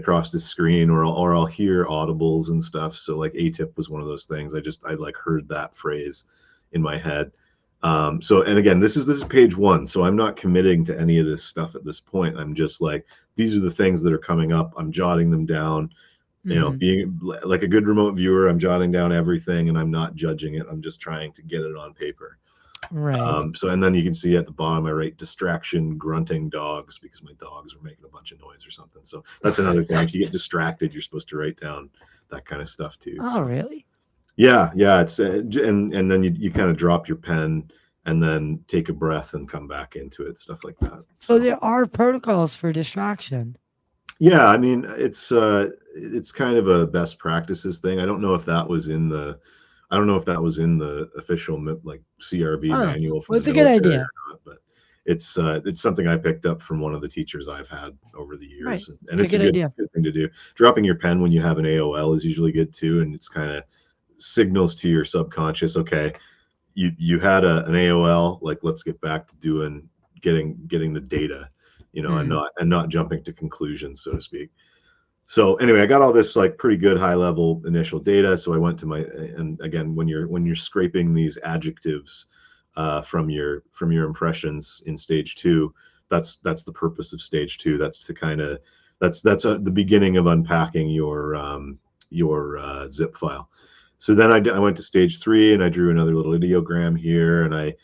across the screen, or I'll hear audibles and stuff. So like ATIP was one of those things. I like heard that phrase in my head. So, and again, this is page one, so I'm not committing to any of this stuff at this point. I'm just like, these are the things that are coming up. I'm jotting them down. You know, being like a good remote viewer, I'm jotting down everything and I'm not judging it. I'm just trying to get it on paper. Right. So, and then you can see at the bottom, I write distraction, grunting dogs, because my dogs are making a bunch of noise or something. So that's another thing. If you get distracted, you're supposed to write down that kind of stuff too. Oh, So, really? yeah, yeah. It's and then you kind of drop your pen and then take a breath and come back into it, stuff like that. So there are protocols for distraction. Yeah, I mean, it's kind of a best practices thing. I don't know if that was in the, I don't know if that was in the official like CRV manual from well, it's the a good military idea. or not, but it's something I picked up from one of the teachers I've had over the years, Right. and It's it's a a good idea. good thing to do. Dropping your pen when you have an AOL is usually good too, and it's kind of signals to your subconscious, okay, you had an AOL, like let's get back to doing getting the data, you know, and not jumping to conclusions, so to speak. So anyway, I got all this like pretty good high level initial data. So I went to my, and again, when you're scraping these adjectives from your impressions in stage two, that's the purpose of stage two. That's to kind of that's the beginning of unpacking your zip file. So then I went to stage three and I drew another little ideogram here, and I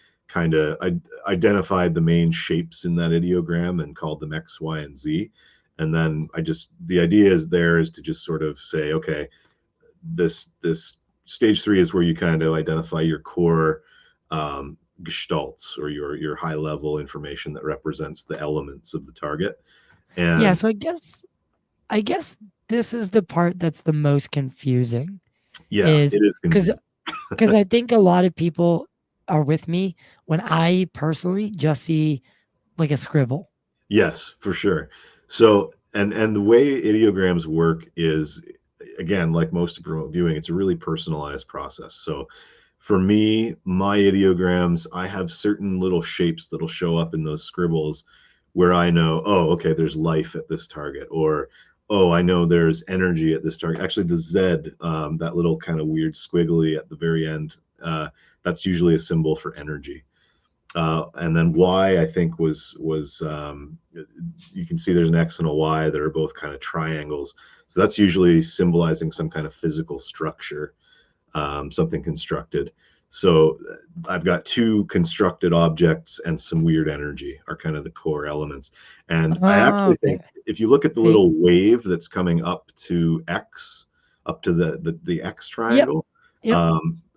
identified the main shapes in that ideogram and called them X, Y, and Z. And then the idea is to just sort of say, okay, this stage three is where you kind of identify your core gestalts, or your high level information that represents the elements of the target. And yeah, so I guess this is the part that's the most confusing. yeah, Is it is confusing. because I think a lot of people are with me when I personally just see like a scribble. Yes, for sure. So, and the way ideograms work is, again, like most of remote viewing, it's a really personalized process. So for me, my ideograms, I have certain little shapes that'll show up in those scribbles where I know, oh, okay, there's life at this target, or oh, I know there's energy at this target. Actually, the Z, that little kind of weird squiggly at the very end, that's usually a symbol for energy. And then Y, I think, was you can see there's an X and a Y that are both kind of triangles. So that's usually symbolizing some kind of physical structure, something constructed. So I've got two constructed objects and some weird energy are kind of the core elements. And I Oh, actually think okay. if you look at the See? little wave that's coming up to X, up to the X Yep. triangle, Yep.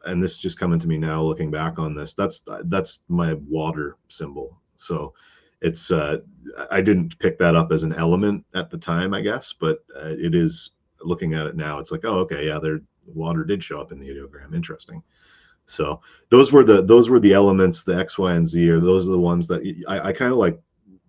and this is just coming to me now looking back on this, that's my water symbol. So it's I didn't pick that up as an element at the time, I guess, but it is, looking at it now, it's like, oh, okay, yeah, there, water did show up in the ideogram. Interesting. So those were the elements, the X, Y, and Z, or those are the ones that I kind of like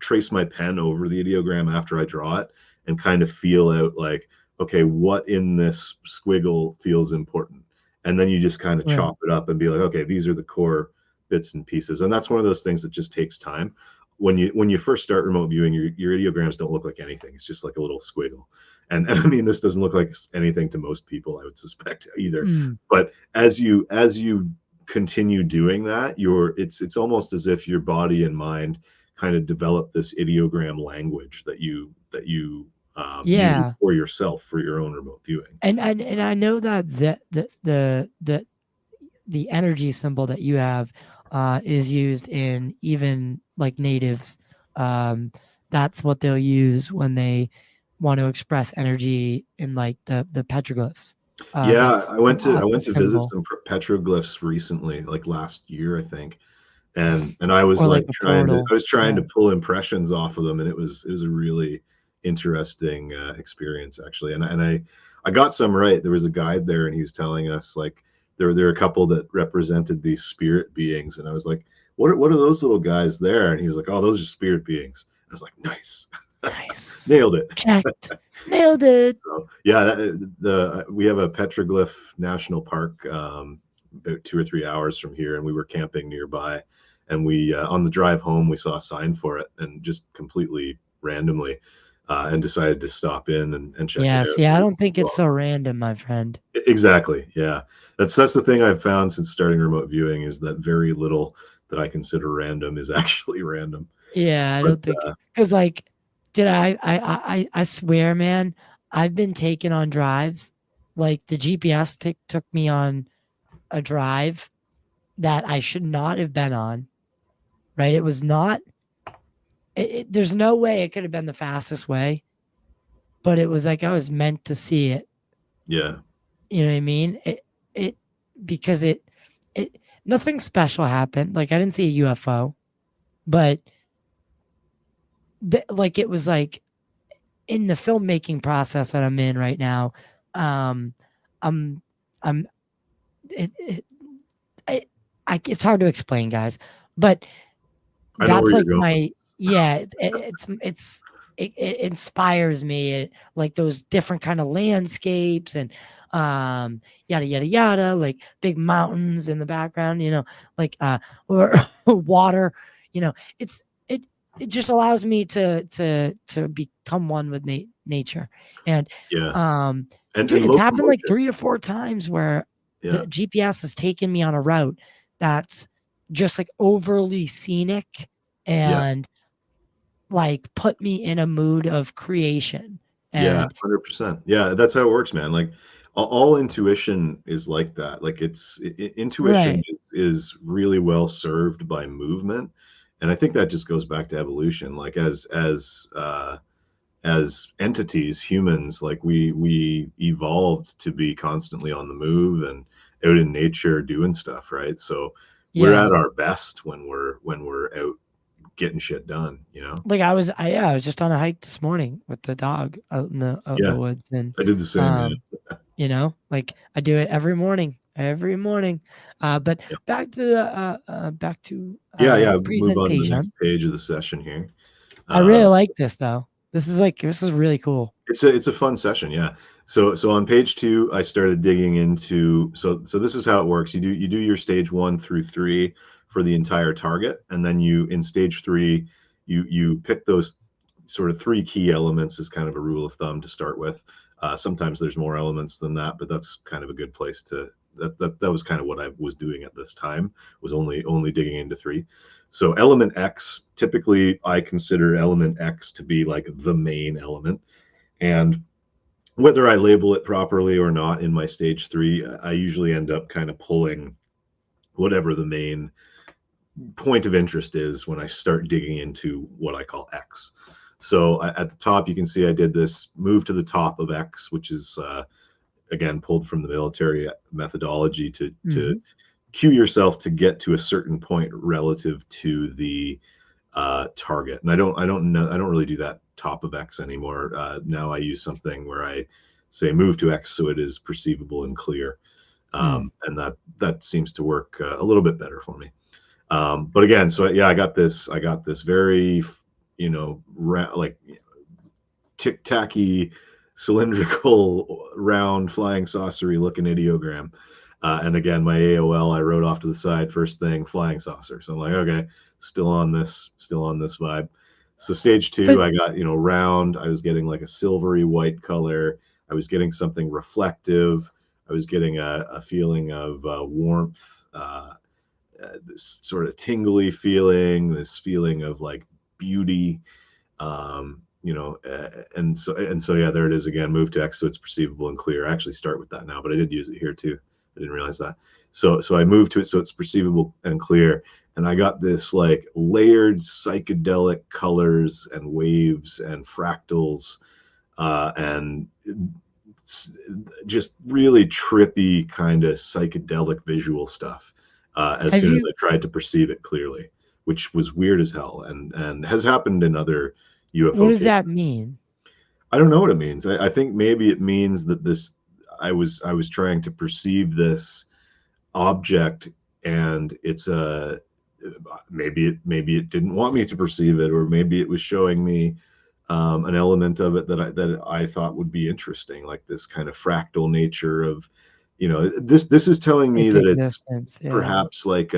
trace my pen over the ideogram after I draw it and kind of feel out like, okay, what in this squiggle feels important, and then you just kind of Right. chop it up and be like, okay, these are the core bits and pieces. And that's one of those things that just takes time. When you first start remote viewing, your ideograms don't look like anything. It's just like a little squiggle. And I mean, this doesn't look like anything to most people, I would suspect, either. But as you continue doing that, it's almost as if your body and mind kind of develop this ideogram language that you use Yeah. for yourself for your own remote viewing. And I know that the energy symbol that you have is used in even like natives. Um, that's what they'll use when they want to express energy in like the petroglyphs. Yeah, That's I a went to visit symbol some petroglyphs recently, like last year, I think. And I was or like like a portal. trying Yeah. to pull impressions off of them, and it was a really interesting experience, actually. And I got some right. There was a guide there, and he was telling us like there were a couple that represented these spirit beings, and I was like, what are those little guys there? And he was like, oh, those are spirit beings. I was like, nice, Nice. nailed it. Checked. Nailed it. So yeah, we have a petroglyph national park about 2 or 3 hours from here, and we were camping nearby, and we on the drive home we saw a sign for it, and just completely randomly, and decided to stop in and check it Yeah, out. see, I don't think it's so random, my friend. Exactly. Yeah. That's the thing I've found since starting remote viewing, is that very little that I consider random is actually random. Yeah, I But don't think because like, did I swear, man, I've been taken on drives. Like the GPS took me on a drive that I should not have been on. Right? It was not. There's no way it could have been the fastest way, but it was like I was meant to see it. yeah. You know what I mean? It because it nothing special happened. Like I didn't see a UFO, but like it was like in the filmmaking process that I'm in right now. Um, I'm I'm it, it, it's hard to explain, guys, but I know that's where you're like going with my this. yeah. It inspires me. Like those different kind of landscapes and yada yada yada, like big mountains in the background, like or water, it's it just allows me to become one with nature. And Yeah. um dude, And it's happened like locomotion. 3 to 4 times where Yeah. the GPS has taken me on a route that's just like overly scenic Yeah. and like put me in a mood of creation. Yeah, And 100%. Yeah, that's how it works, man. Like all intuition is like that. Like intuition right. is really well served by movement. And I think that just goes back to evolution. Like as entities, humans, like we evolved to be constantly on the move and out in nature doing stuff, right? So we're Yeah. at our best when we're out getting shit done, you know? Like I was just on a hike this morning with the dog out in the Yeah, woods and I did the same, man. um like I do it every morning. But Yeah. back to Yeah, yeah. Move on to the next presentation. page of the session here. I really Uh, like this though. This is really cool. it's a fun session, yeah. So on page 2, I started digging into so this is how it works. You do your stage 1 through 3 for the entire target, and then you in stage 3 you pick those sort of 3 key elements as kind of a rule of thumb to start with. Sometimes there's more elements than that, but that's kind of a good place to that was kind of what I was doing at this time, was only digging into 3. So element X, typically I consider element X to be like the main element. And whether I label it properly or not in my stage 3, I usually end up kind of pulling whatever the main point of interest is when I start digging into what I call X. So at the top, you can see I did this move to the top of X, which is again pulled from the military methodology to Mhm. cue yourself to get to a certain point relative to the target. And I don't really do that top of X anymore. Now I use something where I say move to X so it is perceivable and clear, Mm. and that seems to work a little bit better for me. But again, so yeah, I got this very like tic-tacky cylindrical round flying saucery looking ideogram. And again, my AOL I wrote off to the side first thing flying saucer. So I'm like, okay, still on this vibe. So stage 2, But I got round. I was getting like a silvery white color. I was getting something reflective. I was getting a feeling of warmth, this sort of tingly feeling, this feeling of like beauty, and so yeah, there it is again. Move to X so it's perceivable and clear. I actually start with that now, but I did use it here too. I didn't realize that. So I moved to it so it's perceivable and clear, and I got this like layered psychedelic colors and waves and fractals, and just really trippy kind of psychedelic visual stuff. As have soon as you I tried to perceive it clearly, which was weird as hell, and has happened in other what UFO does cases. that mean? I don't know what it means. I think maybe it means that I was trying to perceive this object, and it's a maybe it didn't want me to perceive it, or maybe it was showing me an element of it that I thought would be interesting, like this kind of fractal nature of, this is telling me Its that it's existence. Yeah. perhaps like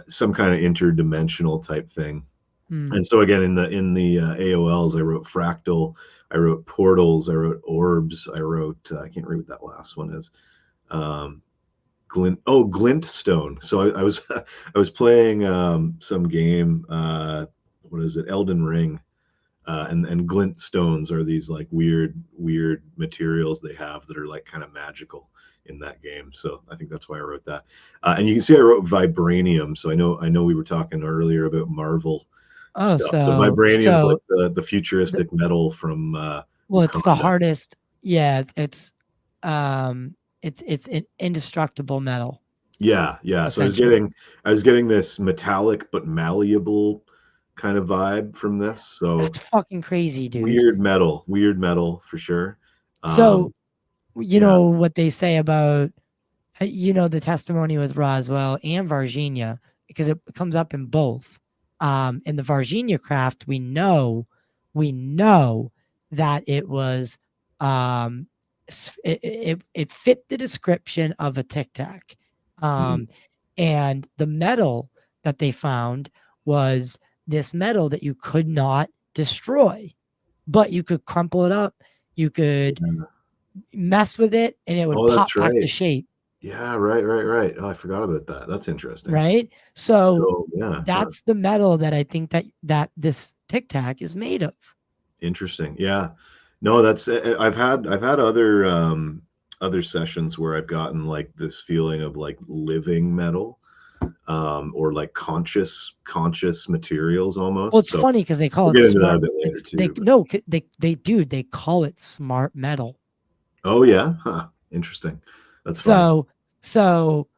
some kind of interdimensional type thing. Mm. And so again, in the AOLs, I wrote fractal, I wrote portals, I wrote orbs, I wrote I can't read what that last one is. Um, glintstone. So I was I was playing some game. What is it? Elden Ring. And glintstones are these like weird materials they have that are like kind of magical in that game. So I think that's why I wrote that. And you can see I wrote vibranium. So I know we were talking earlier about Marvel Oh, stuff. So vibranium's like so the futuristic metal from well, it's the Wakanda. hardest. Yeah, um, it's an indestructible metal Yeah. So essentially. I was getting this metallic but malleable kind of vibe from this. So That's fucking crazy, dude. weird metal for sure. So Um, you yeah, know what they say about the testimony with Roswell and Varginha because it comes up in both. In the Varginha craft, we know that it was um, it fit the description of a Tic-Tac, mm, um, and the metal that they found was this metal that you could not destroy, but you could crumple it up, you could yeah. mess with it, and it would Oh, pop that's back to right. shape. Yeah, right. Oh, I forgot about that. That's interesting. Right? So So yeah, huh, that's the metal that I think that this Tic Tac is made of. interesting. Yeah, no, that's I've had other sessions where I've gotten like this feeling of like living metal, or like conscious materials Well, almost. it's So funny because they call we'll it get into that a smart. bit later It's they too. But no they dude they call it smart metal. oh yeah, huh, interesting. That's funny. So so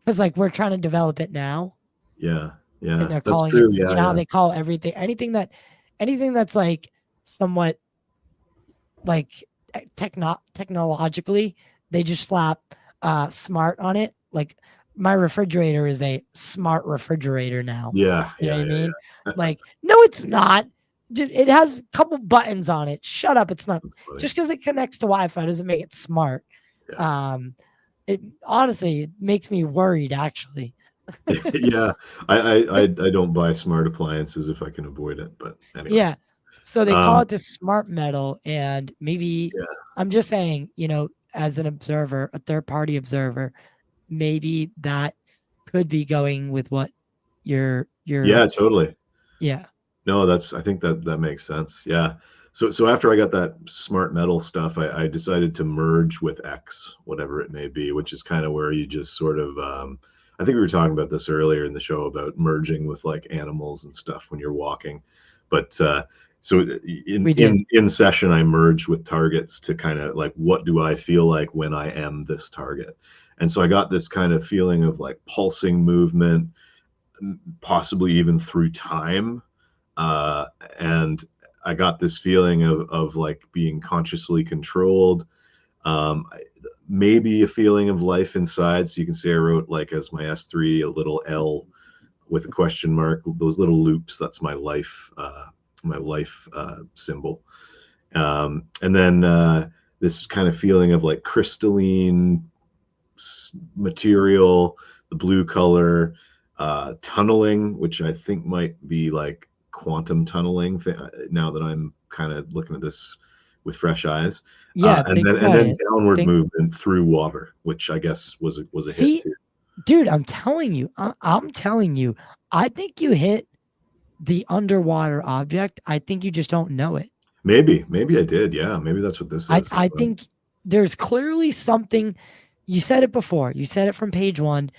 because like we're trying to develop it now, and Yeah, they're that's calling it. true. You Yeah, know how yeah, they call everything anything that's like somewhat like technologically, they just slap smart on it. Like my refrigerator is a smart refrigerator now. You know what I mean? yeah. Like, no, it's not. It has a couple buttons on it. Shut up. It's not That's funny. just because it connects to Wi-Fi doesn't make it smart. Yeah. Um, it honestly it makes me worried actually. Yeah, I don't buy smart appliances if I can avoid it. But anyway, Yeah. So they call um, it this smart metal, and maybe yeah, I'm just saying, as an observer, a third party observer, maybe that could be going with what you're yeah, totally. yeah. No, I think that makes sense. Yeah. So after I got that smart metal stuff, I decided to merge with X, whatever it may be, which is kind of where you just sort of I think we were talking about this earlier in the show about merging with like animals and stuff when you're walking. But so We did. in session, I merged with targets to kind of like, what do I feel like when I am this target? And so I got this kind of feeling of like pulsing movement, possibly even through time, and I got this feeling of like being consciously controlled. Um, Maybe a feeling of life inside. So you can see I wrote like as my S3 a little L with a question mark. Those little loops. That's my life symbol. And then this kind of feeling of like crystalline material, the blue color, tunneling, which I think might be like quantum tunneling. Now that I'm kind of looking at this with fresh eyes, Yeah, and think then about it. downward Think movement through water, which I guess was a hit see, too. dude, I'm telling you. I'm telling you. I think you hit the underwater object. I think you just don't know it. Maybe I did. Yeah, maybe that's what this is. I think there's clearly something. You said it before. You said it from page one.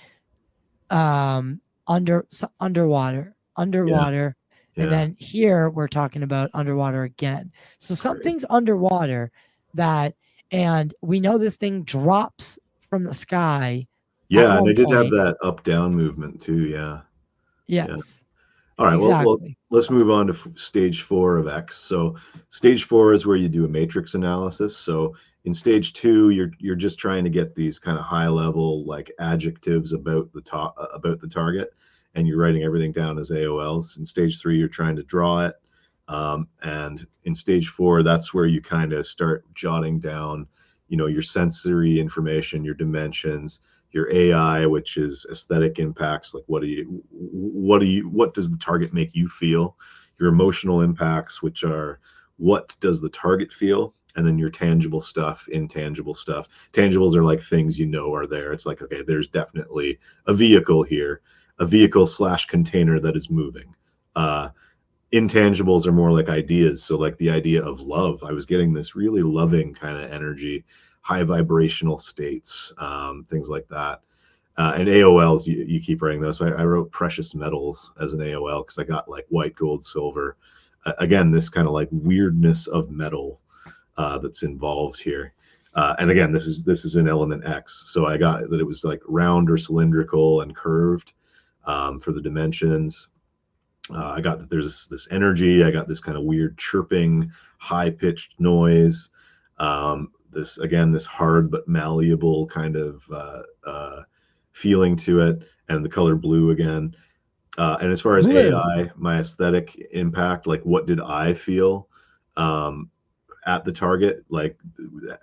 Underwater, Yeah, underwater, and yeah, then here we're talking about underwater again. So crazy. something's underwater that, and we know this thing drops from the sky at Yeah, and I one did have point. that up down movement too. Yeah, yeah. Yes, All right. Well, exactly. let's move on to stage four of X. So, stage four is where you do a matrix analysis. So, in stage two, you're just trying to get these kind of high level like adjectives about about the target, and you're writing everything down as AOLs. In stage three, you're trying to draw it, and in stage four, that's where you kind of start jotting down, your sensory information, your dimensions, your AI, which is aesthetic impacts, like what does the target make you feel? Your emotional impacts, which are what does the target feel? And then your tangible stuff, intangible stuff. Tangibles are like things you know are there. It's like, okay, there's definitely a vehicle here, a vehicle / container that is moving. Intangibles are more like ideas. So like the idea of love, I was getting this really loving kind of energy, high vibrational states, things like that. And AOLs, you keep writing those. So I wrote precious metals as an AOL because I got like white, gold, silver. Again, this kind of like weirdness of metal that's involved here. And again, this is an element X. So I got that it was like round or cylindrical and curved for the dimensions. I got that there's this energy. I got this kind of weird chirping, high-pitched noise. This hard but malleable kind of feeling to it, and the color blue again. And as far as Blue. AI, my aesthetic impact, like what did I feel at the target? Like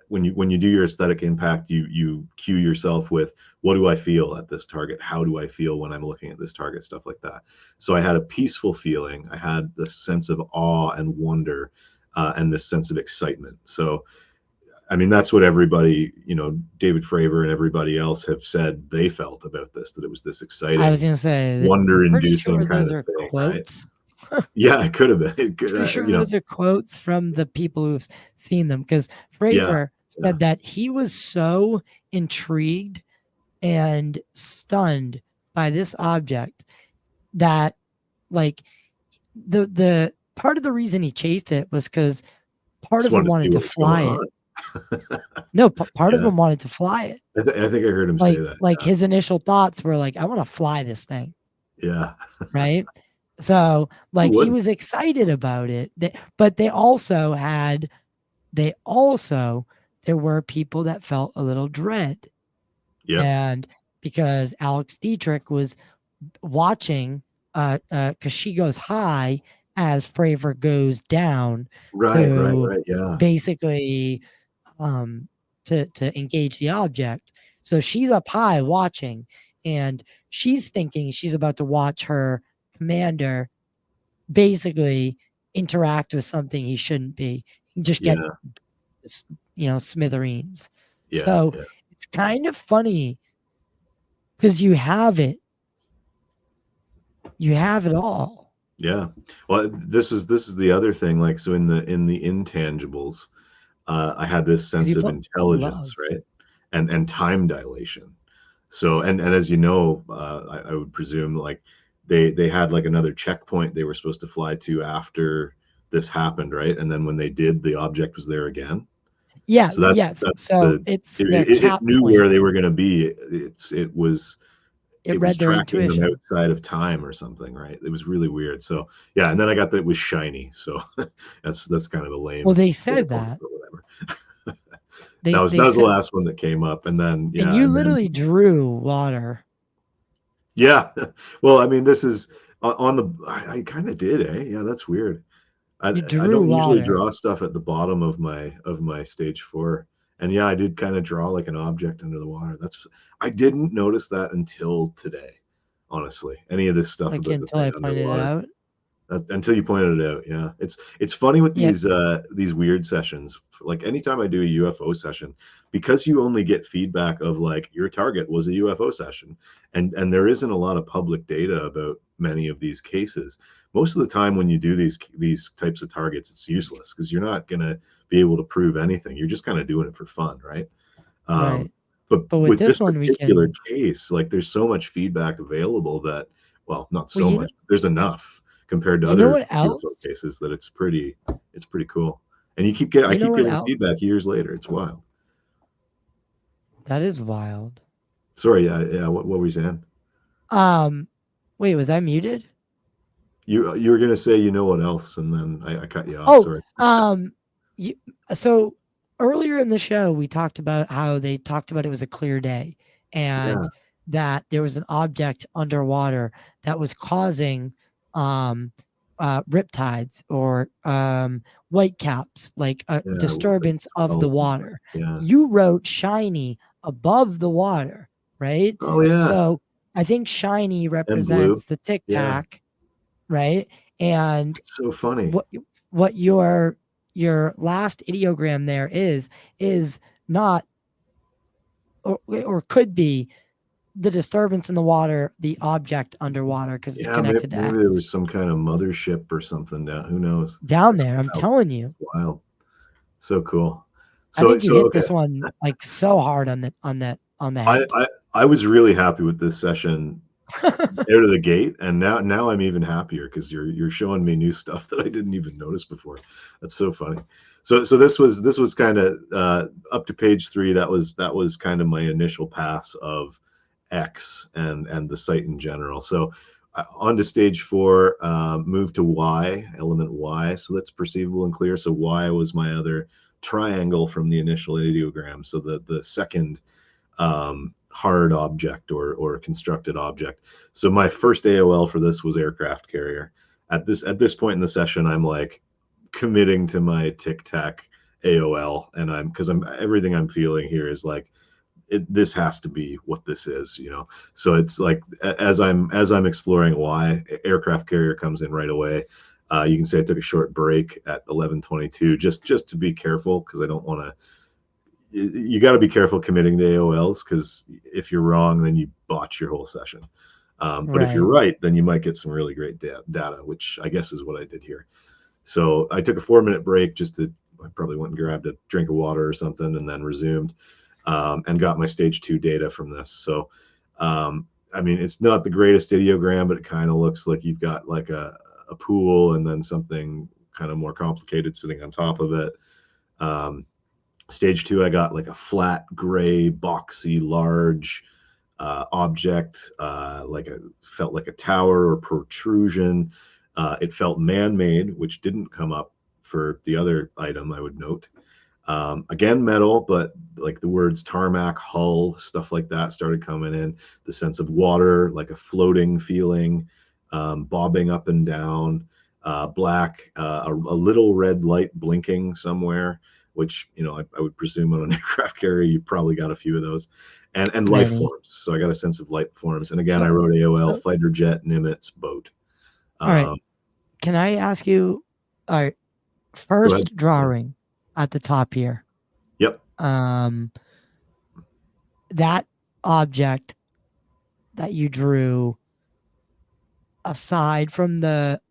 when you do your aesthetic impact, you cue yourself with what do I feel at this target? How do I feel when I'm looking at this target? Stuff like that. So I had a peaceful feeling. I had this sense of awe and wonder, and this sense of excitement. So I mean, that's what everybody, David Fravor and everybody else have said they felt about this, that it was this exciting, I was gonna say, wonder-inducing pretty sure kind those of are thing, quotes. right? Yeah, it could have been. It could, Pretty sure those are quotes from the people who've seen them, because Fravor said that he was so intrigued and stunned by this object that, like, the part of the reason he chased it was because part of him wanted to fly it. No, part of him wanted to fly it. I think I heard him say that. Like his initial thoughts were like, I want to fly this thing. Yeah. Right. So like he was excited about it. But there were people that felt a little dread. Yeah. And because Alex Dietrich was watching, because she goes high as Fravor goes down. Right. Yeah. Basically, to engage the object. So she's up high watching, and she's thinking she's about to watch her commander basically interact with something he shouldn't be, just get smithereens. So it's kind of funny because you have it all. Yeah. Well, this is the other thing. Like, so in the intangibles, I had this sense of intelligence, right? And time dilation. So, and as you know, I would presume like they had like another checkpoint they were supposed to fly to after this happened, right? And then when they did, the object was there again. Yeah. So it knew where they were going to be. It was tracking them outside of time or something, right? It was really weird. So yeah, and then I got that it was shiny. So that's kind of a lame. Well, they said that. Whatever. that was the last one that came up, and then and you literally drew water. Yeah, well, I mean, this is on the. I kind of did, eh? Yeah, that's weird. I don't usually draw stuff at the bottom of my stage 4. And yeah, I did kind of draw like an object under the water. I didn't notice that until today, honestly. Any of this stuff like until I pointed it out. Until you pointed it out, yeah. It's funny with these weird sessions. Like anytime I do a UFO session, because you only get feedback of like your target was a UFO session, and there isn't a lot of public data about many of these cases. Most of the time when you do these types of targets, it's useless because you're not gonna be able to prove anything. You're just kind of doing it for fun, right? Right. But with this particular case, like there's so much feedback available that, well, not so much. There's enough compared to other UFO cases that it's pretty cool. And I keep getting feedback years later. It's wild. That is wild. Sorry, yeah. What were you saying? Wait, was I muted? You were gonna say what else, and then I cut you off. Sorry. So earlier in the show, we talked about how they talked about it was a clear day, and that there was an object underwater that was causing riptides or whitecaps, like a disturbance of the water. You wrote shiny above the water, right? Oh yeah. So I think shiny And blue. represents the Yeah. Tic-Tac, right? And It's so funny. what your last ideogram there is not or could be the disturbance in the water, the object underwater, because it's Yeah, maybe, connected to maybe there X. was some kind of mothership or something down. Who knows? Down That's there, I'm wild. telling you. That's wild. So cool. I So think you hit okay. this one like so hard on the I, head. I was really happy with this session out of the gate, and now I'm even happier because you're showing me new stuff that I didn't even notice before. That's so funny. So this was kind of up to page 3. That was kind of my initial pass of X and the site in general. So on to stage 4, move to Y, element Y. So that's perceivable and clear. So Y was my other triangle from the initial ideogram. So the second hard object or constructed object. So my first AOL for this was aircraft carrier. At this point in the session, I'm like committing to my Tic-Tac AOL, and I'm everything I'm feeling here is like this has to be what this is, you know. So it's like as I'm exploring why aircraft carrier comes in right away. You can say I took a short break at 11:22 just to be careful because I don't want to. You got to be careful committing to AOLs because if you're wrong, then you botch your whole session. But if you're Right. right, then you might get some really great data, which I guess is what I did here. So I took a 4-minute break I probably went and grabbed a drink of water or something and then resumed and got my stage 2 data from this. So, I mean, it's not the greatest ideogram, but it kind of looks like you've got like a pool and then something kind of more complicated sitting on top of it. Stage 2, I got like a flat, gray, boxy, large object, felt like a tower or protrusion. It felt man-made, which didn't come up for the other item, I would note. Again, metal, but like the words tarmac, hull, stuff like that started coming in. The sense of water, like a floating feeling, bobbing up and down. Black, a little red light blinking somewhere, which I would presume on an aircraft carrier you probably got a few of those, and life Many. forms. So I got a sense of life forms, and again I So, wrote AOL, so fighter jet, Nimitz, boat. all right. Um, Can I ask you, all right, Go ahead. first drawing at the top here. Yep. That object that you drew, aside from the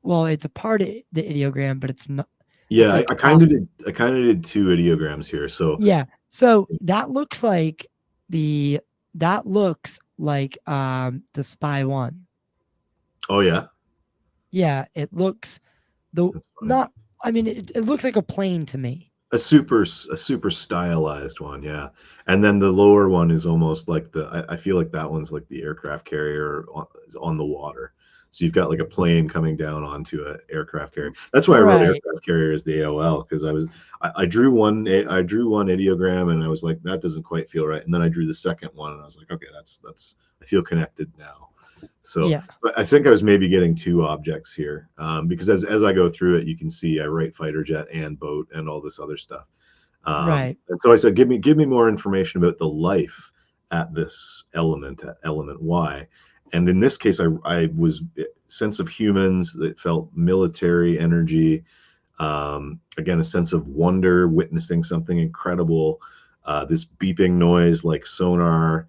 well, it's a part of the ideogram, but it's not. Yeah, It's like I kind of did. I kind of did 2 ideograms here. So yeah. So that looks like the Spy 1. oh yeah, Yeah, it looks the that's fine. not. I mean, it looks like a plane to me. A super stylized one, yeah. And then the lower one is almost like I feel like that one's like the aircraft carrier on the water. So you've got like a plane coming down onto an aircraft carrier. That's why I wrote Right. aircraft carrier as the AOL because I drew one ideogram and I was like that doesn't quite feel right. And then I drew the second one and I was like okay that's I feel connected now. So Yeah. I think I was maybe getting 2 objects here because as I go through it, you can see I write fighter jet and boat and all this other stuff. Right. And so I said, give me more information about the life at this element, at element Y. And in this case, I was sense of humans that felt military energy. Again, a sense of wonder, witnessing something incredible. This beeping noise like sonar.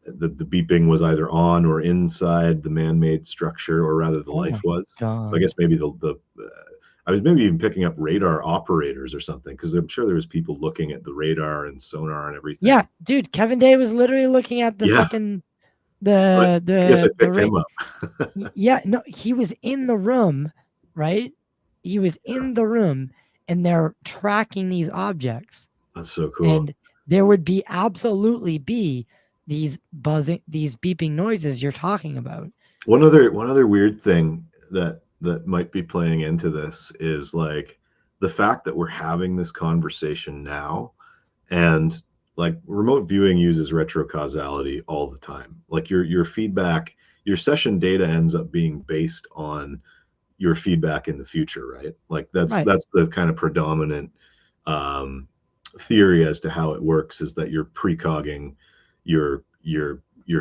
The beeping was either on or inside the man-made structure, or rather the Oh life my was. So I God. guess maybe I was maybe even picking up radar operators or something because I'm sure there was people looking at the radar and sonar and everything. Yeah, dude, Kevin Day was literally looking at the Yeah, fucking so I guess I the picked rate. him up. Yeah, no, he was in the room, right? He was in the room and they're tracking these objects. That's so cool. And there would absolutely be these buzzing, these beeping noises you're talking about. One other weird thing that might be playing into this is like the fact that we're having this conversation now, and like remote viewing uses retrocausality all the time. Like your feedback, your session data ends up being based on your feedback in the future, right? Like that's Right. the kind of predominant um theory as to how it works is that you're precogging your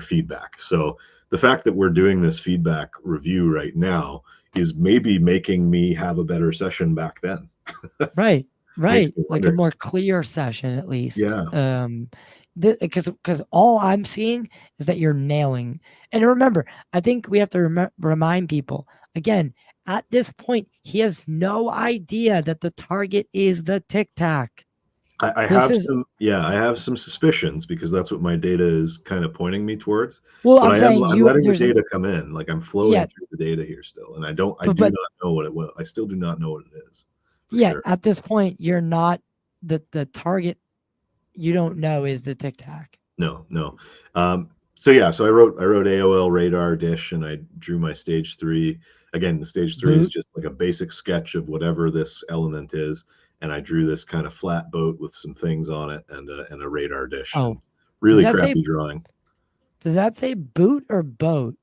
feedback. So the fact that we're doing this feedback review right now is maybe making me have a better session back then. Right. Makes Right. me Like a wonder. more clear session at least. Yeah. Because all I'm seeing is that you're nailing. And remember, I think we have to remind people again, at this point, he has no idea that the target is the Tic-Tac. I This have is, some, yeah, I have some suspicions because that's what my data is kind of pointing me towards. well, But I'm saying I'm you, letting the there's, data come in. Like I'm flowing yeah, through the data here still, and I do but not know what it will. I still do not know what it is for yeah, sure. at this point, you're not, the target you don't know is the Tic-Tac. No, no. So yeah, so I wrote AOL radar dish, and I drew my stage 3. Again, the stage 3 is Boot. just like a basic sketch of whatever this element is, and I drew this kind of flat boat with some things on it and a radar dish, and Oh, does really that say, crappy drawing. does that say boot or boat?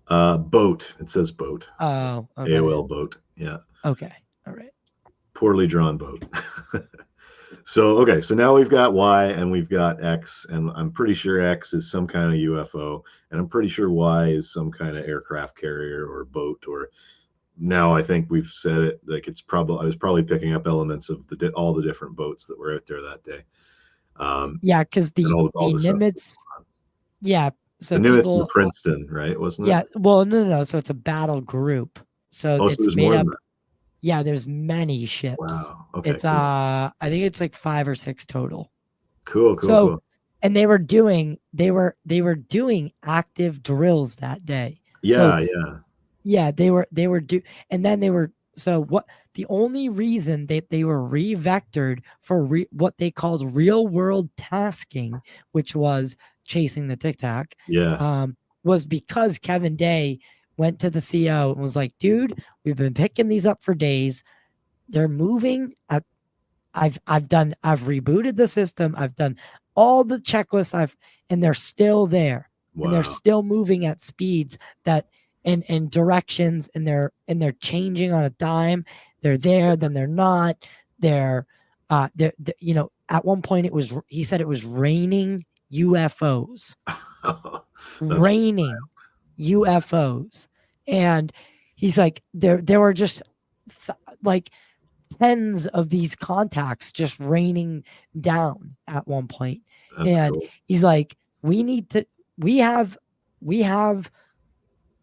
Boat. It says boat. Oh, okay. AOL boat. Yeah, Okay. All right. poorly drawn boat. So okay, so now we've got Y and we've got X, and I'm pretty sure X is some kind of UFO, and I'm pretty sure Y is some kind of aircraft carrier or boat. Or now I think we've said it, like it's probably, I was probably picking up elements of all the different boats that were out there that day. Yeah, because And all the the stuff. Nimitz, yeah. The So Nimitz and the people, Princeton, right? Wasn't it? yeah. Well, no. So it's a battle group. So Oh, so it's there's made more than up. that. Yeah, there's many ships. Wow. Okay. It's Cool. I think it's like 5 or 6 total. Cool. Cool. So, Cool. and they were doing active drills that day. So Yeah. Yeah. yeah, they were and then they were, so what, the only reason that they were re-vectored for what they called real world tasking, which was chasing the Tic-Tac, Yeah. was because Kevin Day went to the CO and was like, dude, we've been picking these up for days. They're moving at, I've rebooted the system. I've done all the checklists, and they're still there. And they're Wow. still moving at speeds that, and directions, and they're changing on a dime. They're there, then they're not. They're at one point he said it was raining UFOs. That's Raining UFOs. And he's like, there were just like tens of these contacts just raining down at one point. that's And cool. he's like, we have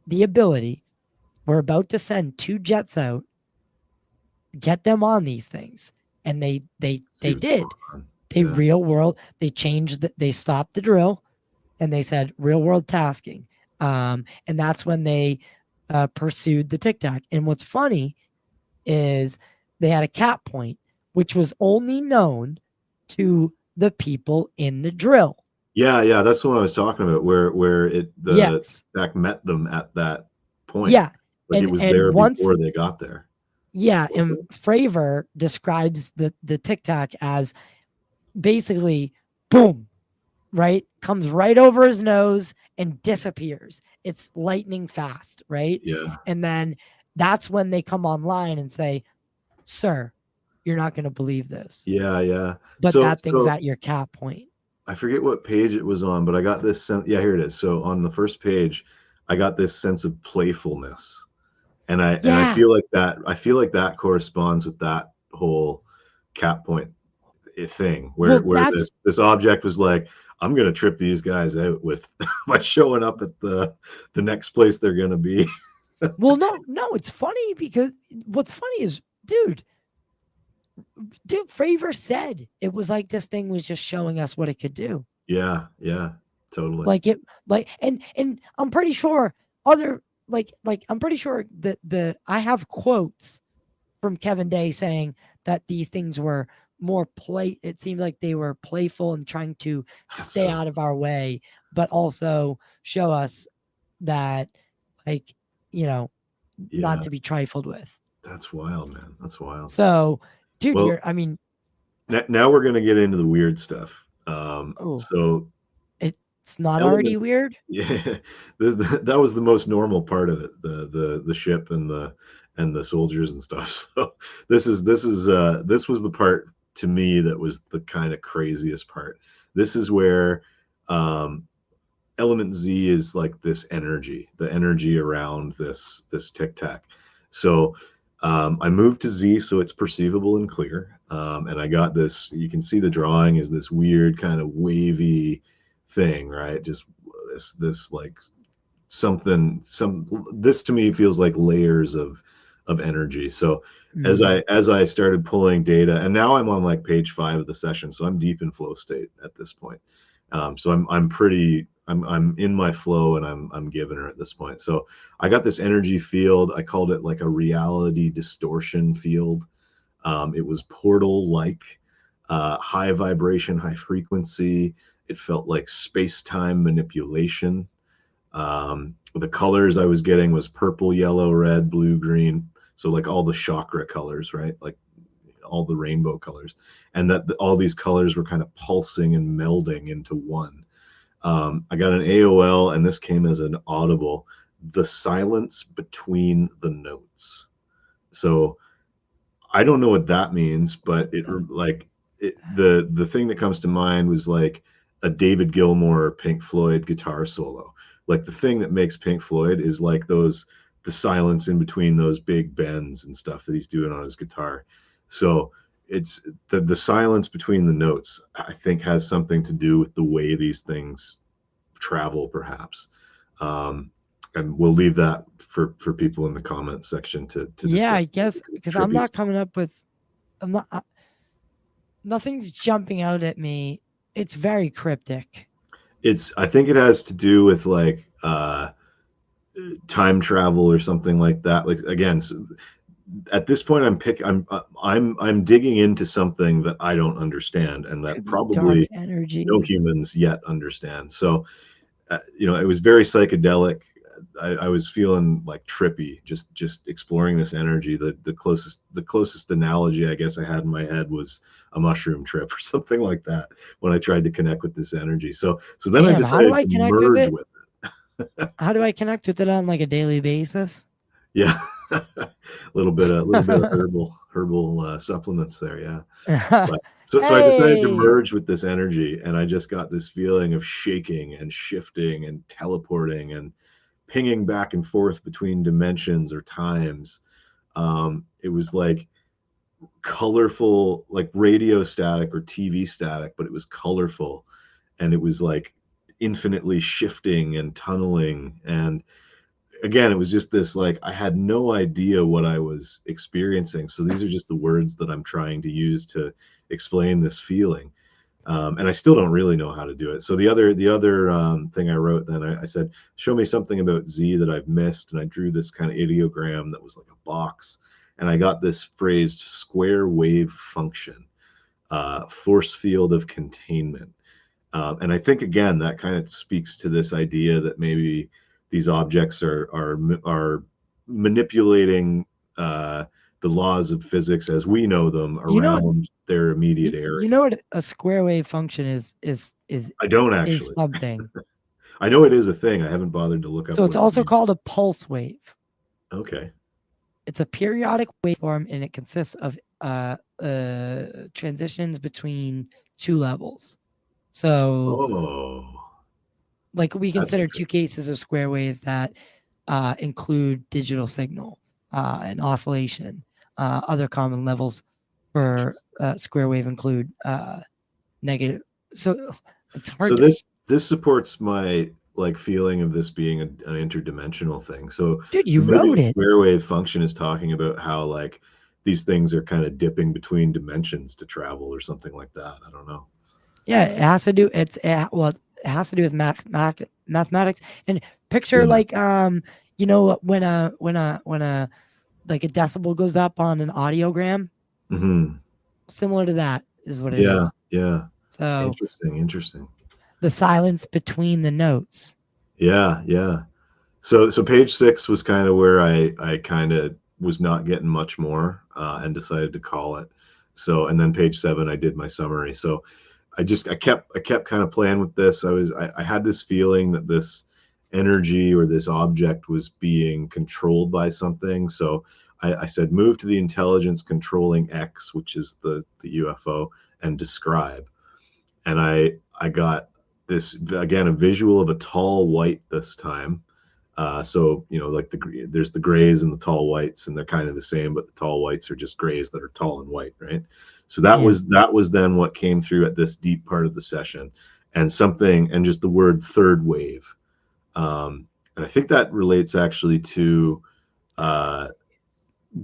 the ability, we're about to send 2 jets out, get them on these things. And they See what's did. going on. They Yeah. real world, they changed they stopped the drill, and they said real world tasking. And that's when they pursued the Tic-Tac. And what's funny is they had a cap point, which was only known to the people in the drill. Yeah, yeah, that's the one I was talking about, where the Yes. Tic-Tac met them at that point. Yeah. Like it was And there once, before they got there. yeah, and Wasn't it? Fravor describes the Tic-Tac as basically boom, right? Comes right over his nose and disappears. It's lightning fast, right? Yeah. And then that's when they come online and say, sir, you're not going to believe this. Yeah, yeah. But So that thing's at your cap point. I forget what page it was on, but I got this sense. Yeah, here it is. So on the first page, I got this sense of playfulness. And I feel like that corresponds with that whole cap point thing where this object was like, I'm gonna trip these guys out with by showing up at the next place they're gonna be. Well, no, it's funny because what's funny is, dude, Fravor said it was like this thing was just showing us what it could do. Yeah, totally. And I'm pretty sure I'm pretty sure that I have quotes from Kevin Day saying that these things were more it seemed like they were playful and trying to stay out of our way, but also show us that, not to be trifled with. That's wild, man. That's wild. So, dude, well, now we're gonna get into the weird stuff. So it's not already weird. Yeah, that was the most normal part of it, the ship and the soldiers and stuff. So this was the part to me that was the kind of craziest part. This is where element Z is like this energy, the energy around this Tic-Tac. So I moved to Z so it's perceivable and clear. And I got this, you can see the drawing is this weird kind of wavy thing, right? Just this like this to me feels like layers of energy. So as I started pulling data, and now I'm on like page 5 of the session, so I'm deep in flow state at this point. So I'm in my flow, and I'm giving her at this point. So I got this energy field. I called it like a reality distortion field. It was portal like, high vibration, high frequency. It felt like space-time manipulation. The colors I was getting was purple, yellow, red, blue, green. So like all the chakra colors, right? Like all the rainbow colors, and that all these colors were kind of pulsing and melding into one. I got an AOL, and this came as an audible, the silence between the notes. So I don't know what that means, but the thing that comes to mind was like a David Gilmour or Pink Floyd guitar solo. Like the thing that makes Pink Floyd is like the silence in between those big bends and stuff that he's doing on his guitar. So it's the silence between the notes, I think, has something to do with the way these things travel, perhaps. And we'll leave that for people in the comments section to yeah, I discuss, guess, because I'm not coming up with, nothing's jumping out at me. It's very cryptic. I think it has to do with like time travel or something like that. Like again, at this point I'm digging into something that I don't understand, and that probably no humans yet understand. So it was very psychedelic. I was feeling like trippy, just exploring this energy. The closest analogy I guess I had in my head was a mushroom trip or something like that when I tried to connect with this energy. So then I decided to merge with it. How do I connect with it on like a daily basis? Yeah, a little bit of herbal supplements there. Yeah. So I decided to merge with this energy, and I just got this feeling of shaking and shifting and teleporting and pinging back and forth between dimensions or times. It was like colorful, like radio static or TV static, but it was colorful, and it was like infinitely shifting and tunneling. And again, it was just this, like, I had no idea what I was experiencing. So these are just the words that I'm trying to use to explain this feeling. And I still don't really know how to do it. So the other thing I wrote then, I said, show me something about Z that I've missed. And I drew this kind of ideogram that was like a box. And I got this phrased square wave function, force field of containment. And I think, again, that kind of speaks to this idea that maybe these objects are manipulating the laws of physics as we know them around their immediate area. You know what a square wave function is? I don't actually. Is something. I know it is a thing. I haven't bothered to look up. So it's also called a pulse wave. Okay. It's a periodic waveform, and it consists of transitions between two levels. So, like, we consider two cases of square waves that include digital signal and oscillation. Other common levels for square wave include negative. So it's hard. So this supports my feeling of this being an interdimensional thing. So dude, you wrote it. Square wave function is talking about how these things are kind of dipping between dimensions to travel or something like that. I don't know. Yeah, it has to do. It has to do with mathematics. And picture when a like a decibel goes up on an audiogram. Mm-hmm. Similar to that is what it is. Yeah. So interesting. The silence between the notes. Yeah. So page 6 was kind of where I kind of was not getting much more and decided to call it. So, and then page 7 I did my summary. So I kept kind of playing with this. I had this feeling that this energy or this object was being controlled by something. So I said, move to the intelligence controlling X, which is the UFO, and describe. And I got this, again, a visual of a tall white this time. So, you know, like there's the grays and the tall whites, and they're kind of the same, but the tall whites are just grays that are tall and white, right? So that was then what came through at this deep part of the session, and just the word third wave. And I think that relates actually to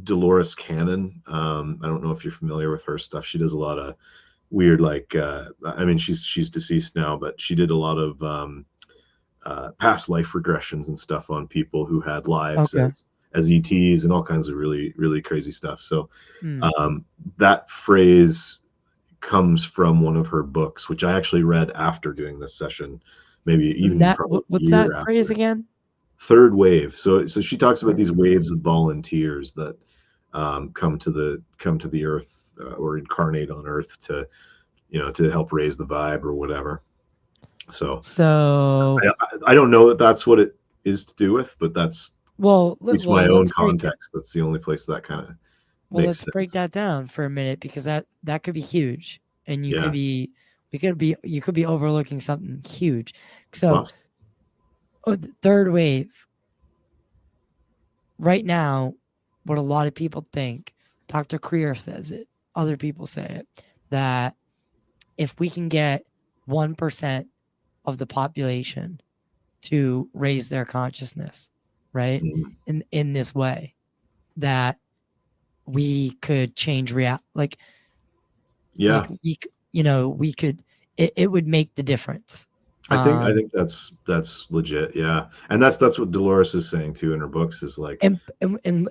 Dolores Cannon. I don't know if you're familiar with her stuff. She does a lot of weird, like, I mean, she's deceased now, but she did a lot of past life regressions and stuff on people who had lives as ETs and all kinds of really, really crazy stuff. So that phrase comes from one of her books, which I actually read after doing this session, maybe even probably what's that phrase again? Third wave. So she talks about these waves of volunteers that come to the earth or incarnate on earth to, you know, to help raise the vibe or whatever. So I don't know that that's what it is to do with, but that's at least my own context. That's the only place that kind of makes sense. Break that down for a minute, because that could be huge, and you could be overlooking something huge. So the third wave right now, what a lot of people think, Dr. Creer says it, other people say it, that if we can get 1% of the population to raise their consciousness, right, in this way, that we could change like we could, it would make the difference. I think that's legit. Yeah. And that's what Dolores is saying too in her books, is like, and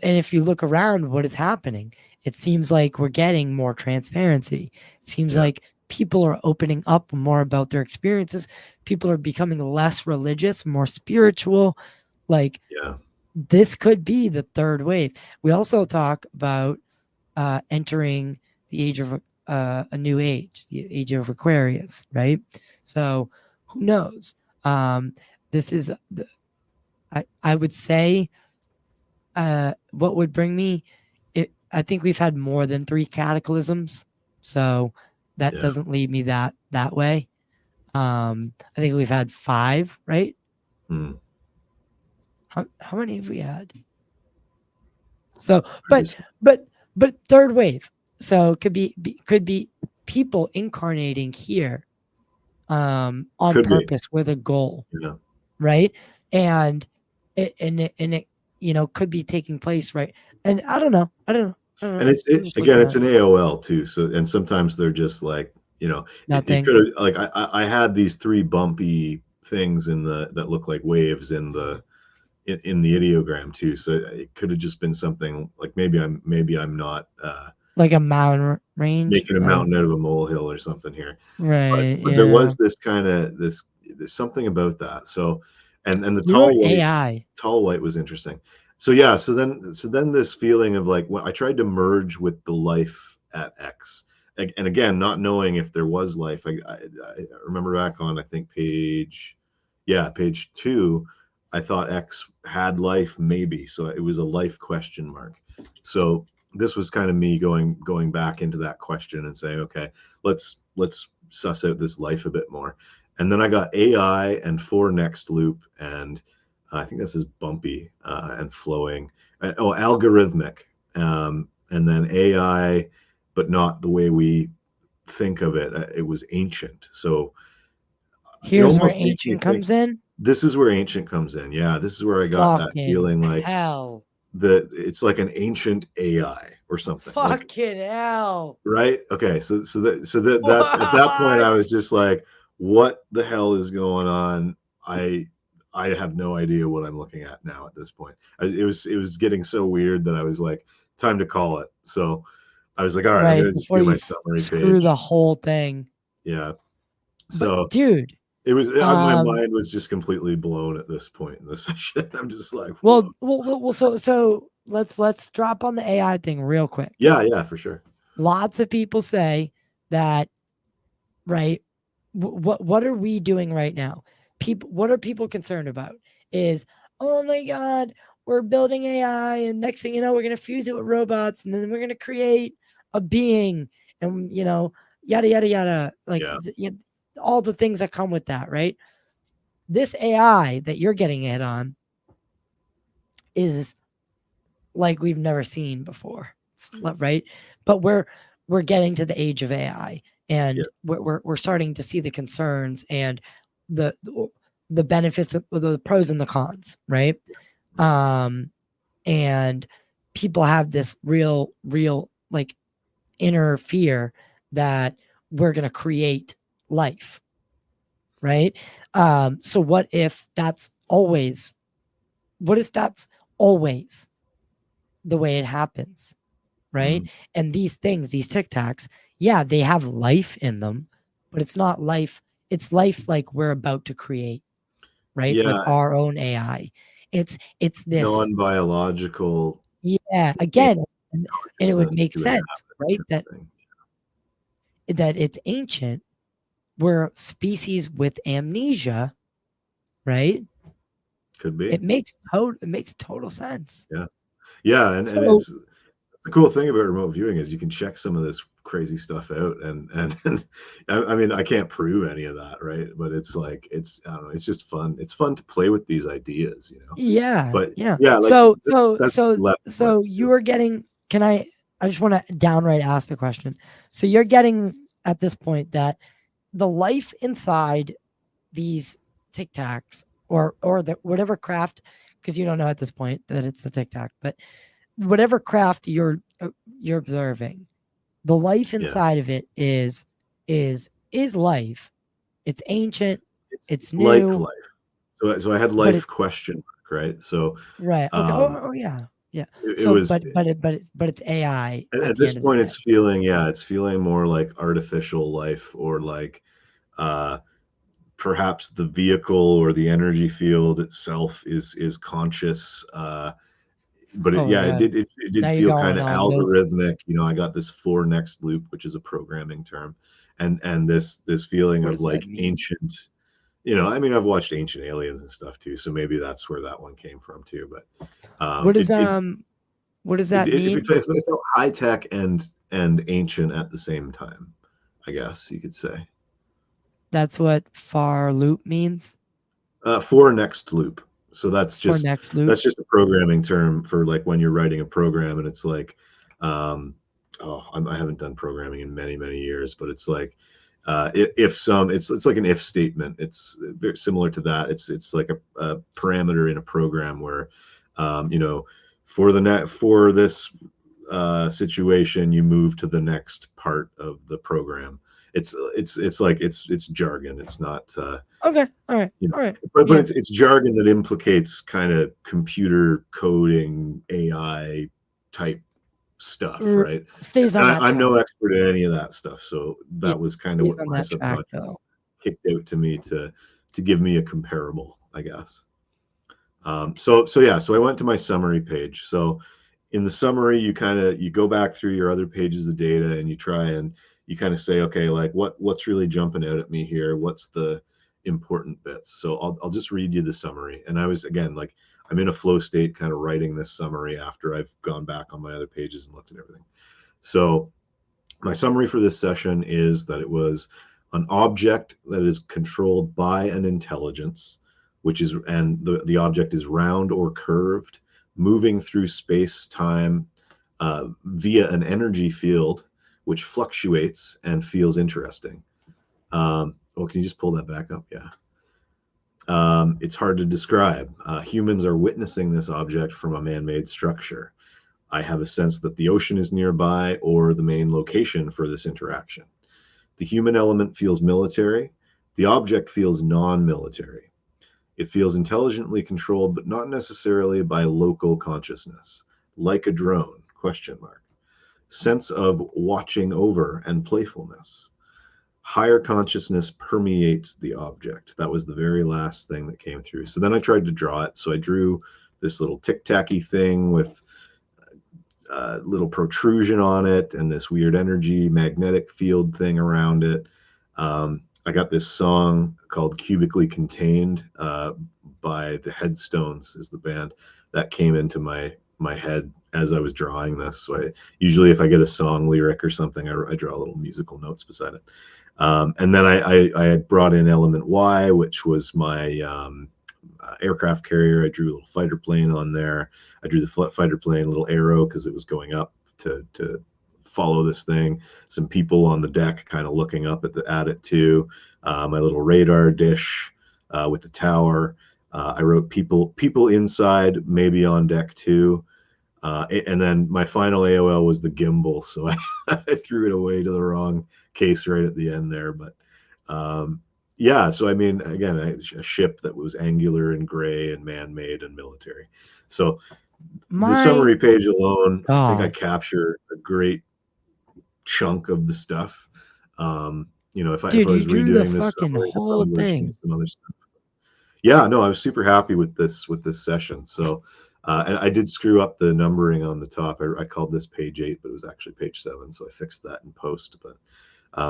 if you look around what is happening, it seems like we're getting more transparency. It seems like people are opening up more about their experiences. People are becoming less religious, more spiritual. Like, this could be the third wave. We also talk about entering the age of a new age, the age of Aquarius, right? So who knows? This is I would say what would bring me, I think we've had more than 3 cataclysms, so that doesn't lead me that way. I think we've had 5, right? How many have we had? So, but third wave. So it could be people incarnating here on purpose with a goal, right? And it you know, could be taking place, right? And I don't know. And it's an AOL too. So, and sometimes they're just like, you know, it could have, like, I had these 3 bumpy things that look like waves in the ideogram too. So it could have just been something like, maybe I'm not like a mountain range, making a mountain out of a molehill or something here, right? But there was this kind of there's something about that. So, and the tall white was interesting. So so then this feeling of like, when I tried to merge with the life at X, and again, not knowing if there was life. I remember back on, I think page 2, I thought X had life, maybe. So it was a life question mark. So this was kind of me going back into that question and saying, okay, let's suss out this life a bit more. And then I got AI and 4 next loop, and I think this is bumpy and flowing. Algorithmic, and then AI, but not the way we think of it. It was ancient. So here's where ancient comes in. This is where ancient comes in. Yeah, this is where I got that feeling like that it's like an ancient AI or something. Fucking hell. Right? Okay. So that's at that point I was just like, what the hell is going on? I have no idea what I'm looking at now at this point. It was getting so weird that I was like, time to call it. So I was like, all right, I'm gonna just do my summary page. Screw the whole thing. Yeah. So, but, dude, it was my mind was just completely blown at this point in the session. I'm just like, whoa. Well, so let's drop on the AI thing real quick. Yeah, for sure. Lots of people say that, right? What are we doing right now? What are people concerned about? Is, oh my God, we're building AI, and next thing you know, we're going to fuse it with robots, and then we're going to create a being, and yada yada yada, like all the things that come with that, right? This AI that you're getting it on is like we've never seen before, right? But we're getting to the age of AI, and we're starting to see the concerns and the benefits of the pros and the cons, right? And people have this real like inner fear that we're going to create life, right? So what if that's always the way it happens, right? And these things, these Tic-Tacs, yeah, they have life in them, but it's not life. It's life like we're about to create, right? With our own AI. It's this non-biological. Yeah, again, and it would make sense, right? That it's ancient. We're a species with amnesia, right? Could be. It makes total sense. Yeah, and it's the cool thing about remote viewing is you can check some of this crazy stuff out, and I mean, I can't prove any of that, right? But it's like I don't know, it's just fun. It's fun to play with these ideas, Yeah, But yeah. like So you are getting. Can I just want to downright ask the question. So you're getting at this point that the life inside these Tic-Tacs or the whatever craft, because you don't know at this point that it's the Tic-Tac, but whatever craft you're observing, the life inside of it is life. It's ancient. It's new. Like life. So I had life question mark, right? So right. Okay. Yeah. It was, but it's AI. At this point, it's feeling more like artificial life, or like perhaps the vehicle or the energy field itself is conscious. But it did feel kind of algorithmic. I got this for next loop, which is a programming term, and this feeling of like ancient. I mean, I've watched Ancient Aliens and stuff too, so maybe that's where that one came from too. But what does that mean? It felt high tech and ancient at the same time, I guess you could say. That's what far loop means. For next loop. So that's just next loop. That's just a programming term for like when you're writing a program, and it's like, I haven't done programming in many years, but it's like it's like an if statement. It's very similar to that. It's like a parameter in a program where, for this situation, you move to the next part of the program. It's jargon. It's not okay. All right. All right. But it's jargon that implicates kind of computer coding, AI type stuff, right? Stays on that. I'm no expert at any of that stuff, so that was kind of what my subconscious kicked out to me to give me a comparable, I guess. So I went to my summary page. So in the summary, you go back through your other pages of data, and you try and you kind of say, okay, like what's really jumping out at me here? What's the important bits? So I'll just read you the summary. And I was, again, like, I'm in a flow state kind of writing this summary after I've gone back on my other pages and looked at everything. So my summary for this session is that it was an object that is controlled by an intelligence, and the object is round or curved, moving through space time via an energy field which fluctuates and feels interesting. Can you just pull that back up? Yeah. It's hard to describe. Humans are witnessing this object from a man-made structure. I have a sense that the ocean is nearby, or the main location for this interaction. The human element feels military. The object feels non-military. It feels intelligently controlled, but not necessarily by local consciousness, like a drone, ? Sense of watching over and playfulness. Higher consciousness permeates the object. That was the very last thing that came through. So then I tried to draw it. So I drew this little tic-tacky thing with a little protrusion on it and this weird energy magnetic field thing around it. I got this song called Cubically Contained by the Headstones is the band that came into my head as I was drawing this. So usually if I get a song lyric or something, I draw little musical notes beside it. And then I had brought in Element Y, which was my aircraft carrier. I drew a little fighter plane on there. I drew the fighter plane, a little arrow because it was going up to follow this thing. Some people on the deck kind of looking up at it too. My little radar dish with the tower. I wrote people inside, maybe on deck too. And then my final AOL was the gimbal, so I threw it away to the wrong case right at the end there. But yeah, so I mean, again, a ship that was angular and gray and man-made and military. So the summary page alone, I think I capture a great chunk of the stuff. You know, if I was redoing this summary, I probably would change some other stuff. Yeah, no, I was super happy with this session. So, and I did screw up the numbering on the top. I called this page 8, but it was actually page 7. So I fixed that in post. But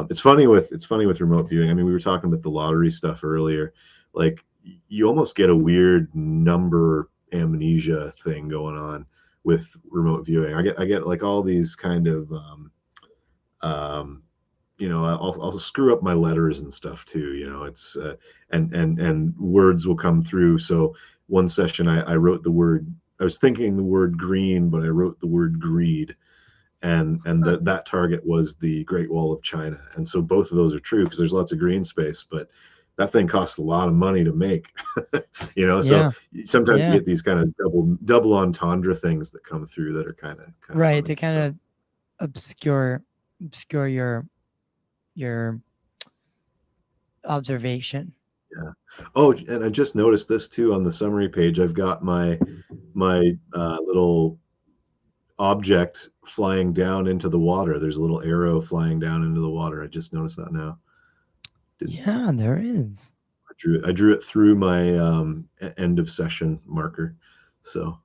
it's funny with remote viewing. I mean, we were talking about the lottery stuff earlier. Like, you almost get a weird number amnesia thing going on with remote viewing. I get like all these kind of you know, I'll screw up my letters and stuff too. You know, it's and words will come through. So one session I wrote the word. I was thinking the word green, but I wrote the word greed, and that target was the Great Wall of China. And so both of those are true because there's lots of green space, but that thing costs a lot of money to make. You know, so sometimes you get these kind of double entendre things that come through that are kind of right. funny. They kind of obscure your observation. Yeah. Oh, and I just noticed this too on the summary page. I've got my little object flying down into the water. There's a little arrow flying down into the water. I just noticed that now. Yeah, there is. I drew it through my end of session marker. So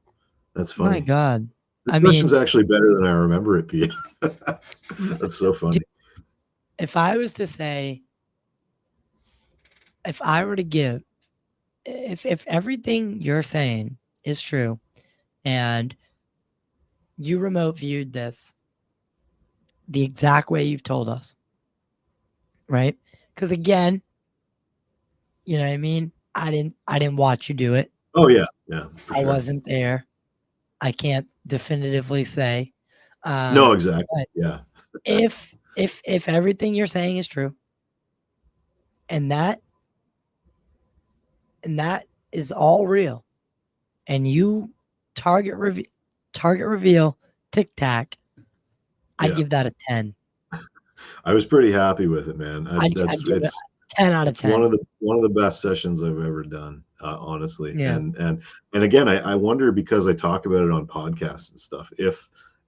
that's funny. My God. This session's actually better than I remember it being. That's so funny. If I was to say, if I were to give, if everything you're saying is true and you remote viewed this the exact way you've told us, right? Because again, you know what I mean? I didn't watch you do it. Oh yeah. I wasn't there. I can't definitively say. No, exactly. Yeah. If everything you're saying is true, and that is all real, and you target reveal Tic-Tac, I'd give that a 10. I was pretty happy with it, man. I'd give it 10 out of 10. One of the best sessions I've ever done, honestly. Yeah. And again, I wonder, because I talk about it on podcasts and stuff,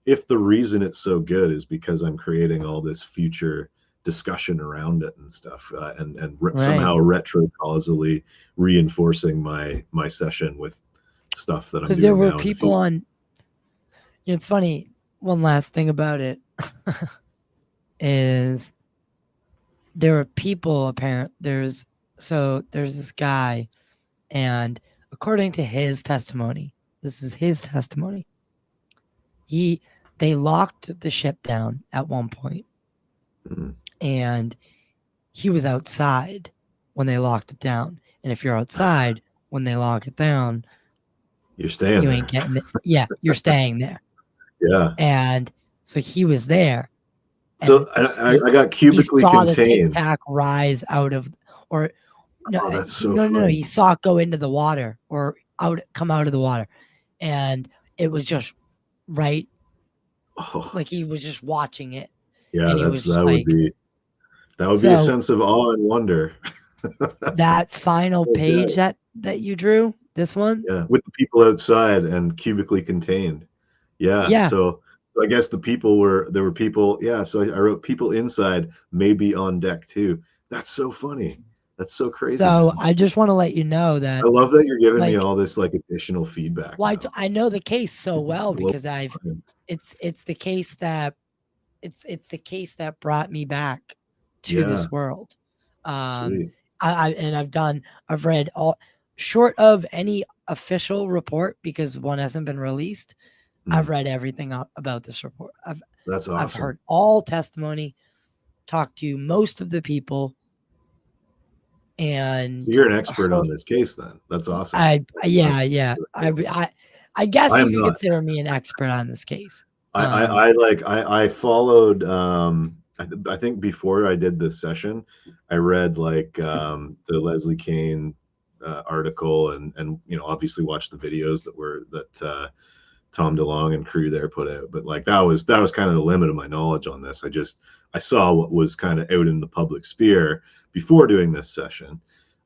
if the reason it's so good is because I'm creating all this future discussion around it and stuff, and somehow retro-causally reinforcing my session with stuff that I'm doing. Because there were people on. It's funny. One last thing about it is there were people there's this guy, and according to his testimony, this is his testimony, they locked the ship down at one point, and he was outside when they locked it down. And if you're outside when they lock it down, you're staying there. Ain't getting it. Yeah, you're staying there. Yeah. And so he was there. So I got cubically contained. He saw the Tic-Tac rise out of, or no, that's so no, he saw it go into the water or come out of the water, and it was just right, like he was just watching it. Yeah, that would be a sense of awe and wonder. That final page that you drew, this one, with the people outside and cubically contained. Yeah. So I guess there were people. Yeah. So I wrote people inside, maybe on deck too. That's so funny. That's so crazy. So I just want to let you know that I love that you're giving me all this additional feedback. Well, I know the case so well because it's the case that brought me back to this world. Sweet. I've read all short of any official report because one hasn't been released. I've read everything about this report. That's awesome. I've heard all testimony, talked to most of the people, and so you're an expert on this case then. That's awesome. I guess I you am could not. consider me an expert on this case. I followed I think before I did this session, I read like the Leslie Kane article and obviously watched the videos that Tom DeLong and crew there put out. But like that was kind of the limit of my knowledge on this. I saw what was kind of out in the public sphere before doing this session.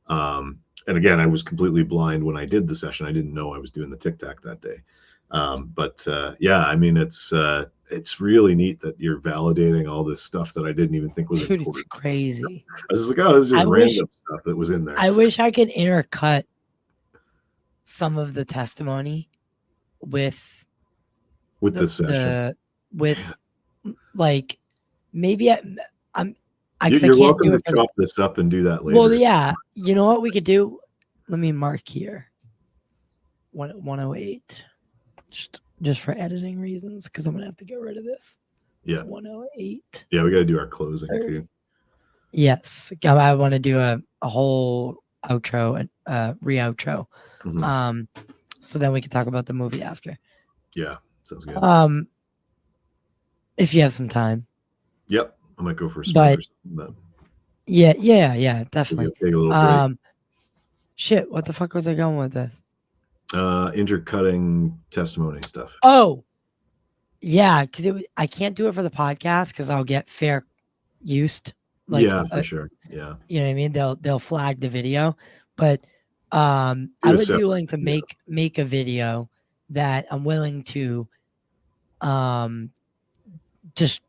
And again, I was completely blind when I did the session. I didn't know I was doing the Tic-Tac that day. Yeah, I mean, it's really neat that you're validating all this stuff that I didn't even think was Dude, important. it's crazy. I was like, oh, this is just random stuff that was in there. I wish I could intercut some of the testimony with this session. Like maybe You're welcome to chop this up and do that later. Well, yeah, you know what we could do? Let me mark here. 108. Just for editing reasons, because I'm gonna have to get rid of this. Yeah. 108. Yeah, we got to do our closing too. Yes, I want to do a whole outro and re-outro. So then we can talk about the movie after. Yeah, sounds good. If you have some time. Yep, I might go for a spin or something. Yeah, definitely. Take a little break. Shit, what the fuck was I going with this? Intercutting testimony stuff. Oh, yeah, because I can't do it for the podcast because I'll get fair used. Like, yeah, for sure. Yeah, you know what I mean. They'll flag the video, but I would be willing to make a video that I'm willing to just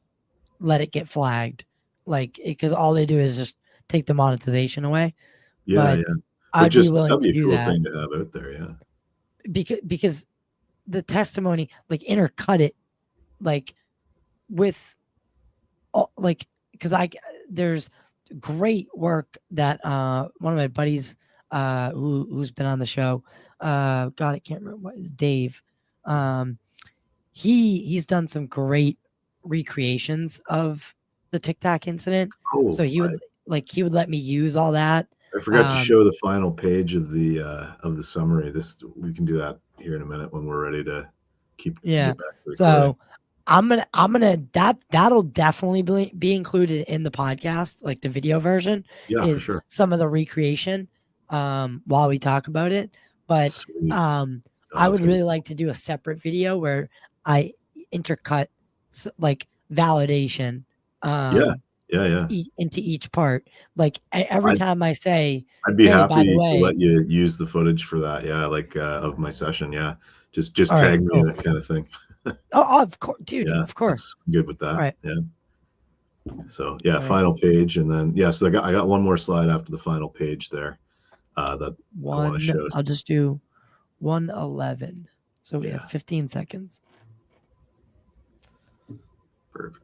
let it get flagged, like because all they do is just take the monetization away. Yeah, but I'd be willing to do that. Thing to have out there, yeah. Because the testimony, like intercut it, like with, like because there's great work that one of my buddies who's been on the show, God, I can't remember what is Dave. He's done some great recreations of the Tic-Tac incident. Cool. So he would let me use all that. I forgot to show the final page of the summary. We can do that here in a minute when we're ready to keep. Yeah. So I'm gonna that'll definitely be included in the podcast, like the video version. Yeah, is for sure. Some of the recreation while we talk about it. But Sweet. I would really like to do a separate video where I intercut like validation. Into each part, like every time I say, I'd be happy to let you use the footage for that. Yeah, like of my session. Yeah, just tag me, that kind of thing. Oh, of course, dude. Yeah, of course. Good with that. All right. Yeah. So yeah, final page, and then so I got one more slide after the final page there. That I want to show. I'll just do 111. So we have 15 seconds. Perfect.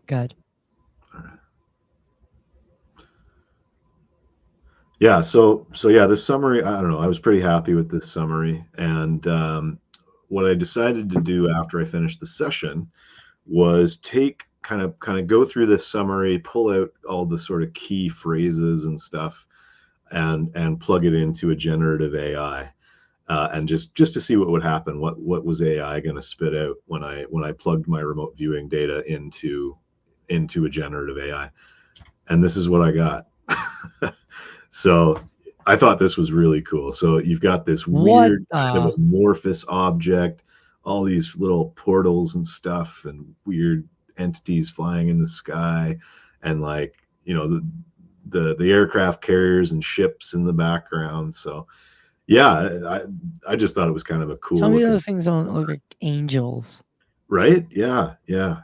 Good. All right. Yeah. So yeah, this summary, I don't know, I was pretty happy with this summary. And what I decided to do after I finished the session was kind of go through this summary, pull out all the sort of key phrases and stuff, and plug it into a generative AI. And just to see what would happen. What was AI going to spit out when I plugged my remote viewing data into a generative AI? And this is what I got. So I thought this was really cool. So you've got this weird kind of amorphous object, all these little portals and stuff, and weird entities flying in the sky, and like the aircraft carriers and ships in the background. So yeah, I just thought it was kind of a cool. Tell me those things don't look like angels. Right? Yeah.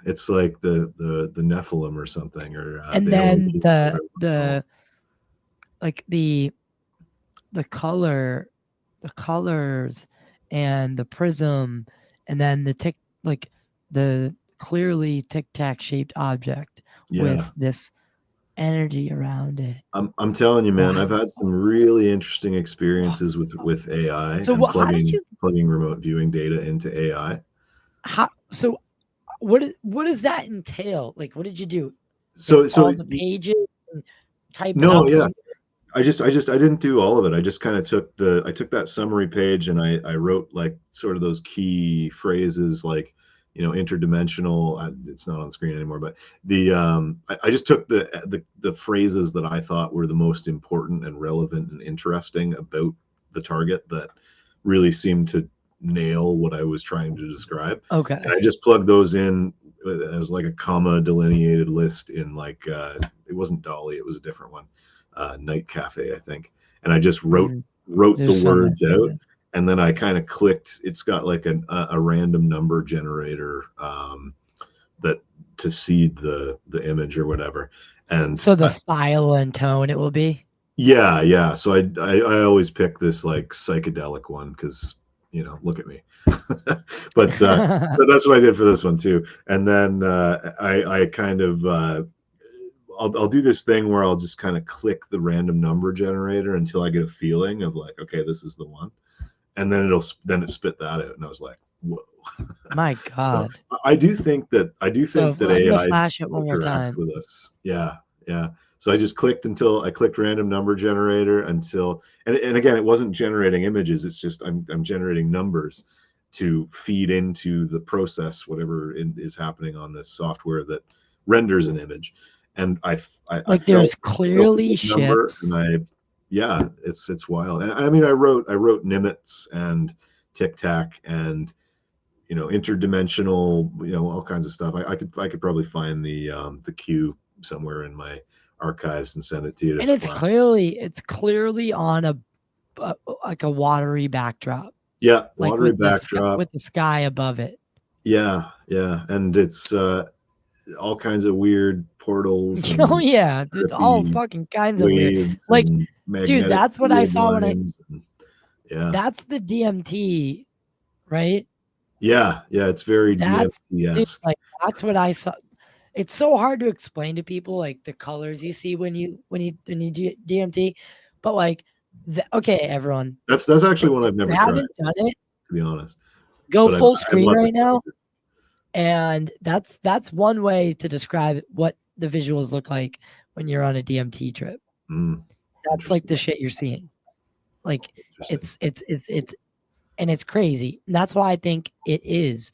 It's like the Nephilim or something, or and then the like the colors and the prism, and then the clearly Tic-Tac shaped object with this energy around it. I'm telling you, man, Wow. I've had some really interesting experiences with AI So and how did you? plugging remote viewing data into AI. So what does that entail? Like, what did you do? So All the pages, and type it no, up. yeah. I didn't do all of it. I just kind of took that summary page and I wrote like sort of those key phrases like, interdimensional. It's not on screen anymore, but I just took the phrases that I thought were the most important and relevant and interesting about the target that really seemed to nail what I was trying to describe. Okay. And I just plugged those in as like a comma delineated list in like it wasn't Dolly, it was a different one. Night Cafe, I think. And I just wrote the words out, and then I kind of clicked. It's got like a random number generator that to seed the image or whatever. And so the style and tone it will be. Yeah. So I always pick this like psychedelic one because look at me. But so that's what I did for this one too. And then I kind of I'll do this thing where I'll just kind of click the random number generator until I get a feeling of like, okay, this is the one, and then it spit that out, and I was like, whoa. My God. So I do think that AI flash it one more time with us. Yeah. So I just clicked until I clicked random number generator until, and again, it wasn't generating images. It's just I'm generating numbers to feed into the process, whatever is happening on this software that renders an image. And I there's clearly ships. And it's wild. And I mean, I wrote Nimitz and Tic-Tac and interdimensional, all kinds of stuff. I could probably find the queue somewhere in my archives and send it to you. And it's clearly on a like a watery backdrop. Yeah, watery backdrop with the sky above it. Yeah, and it's all kinds of weird portals. Oh yeah, dude, all fucking kinds of weird. Like, dude, that's what I saw when that's the DMT, right? Yeah, it's very DMT-esque. Like that's what I saw. It's so hard to explain to people like the colors you see when you do DMT, but like, okay, everyone. That's actually one I've never tried. Haven't done it, to be honest. Go full screen right now. And that's one way to describe what the visuals look like when you're on a DMT trip. That's like the shit you're seeing. Like it's and it's crazy. And that's why I think it is.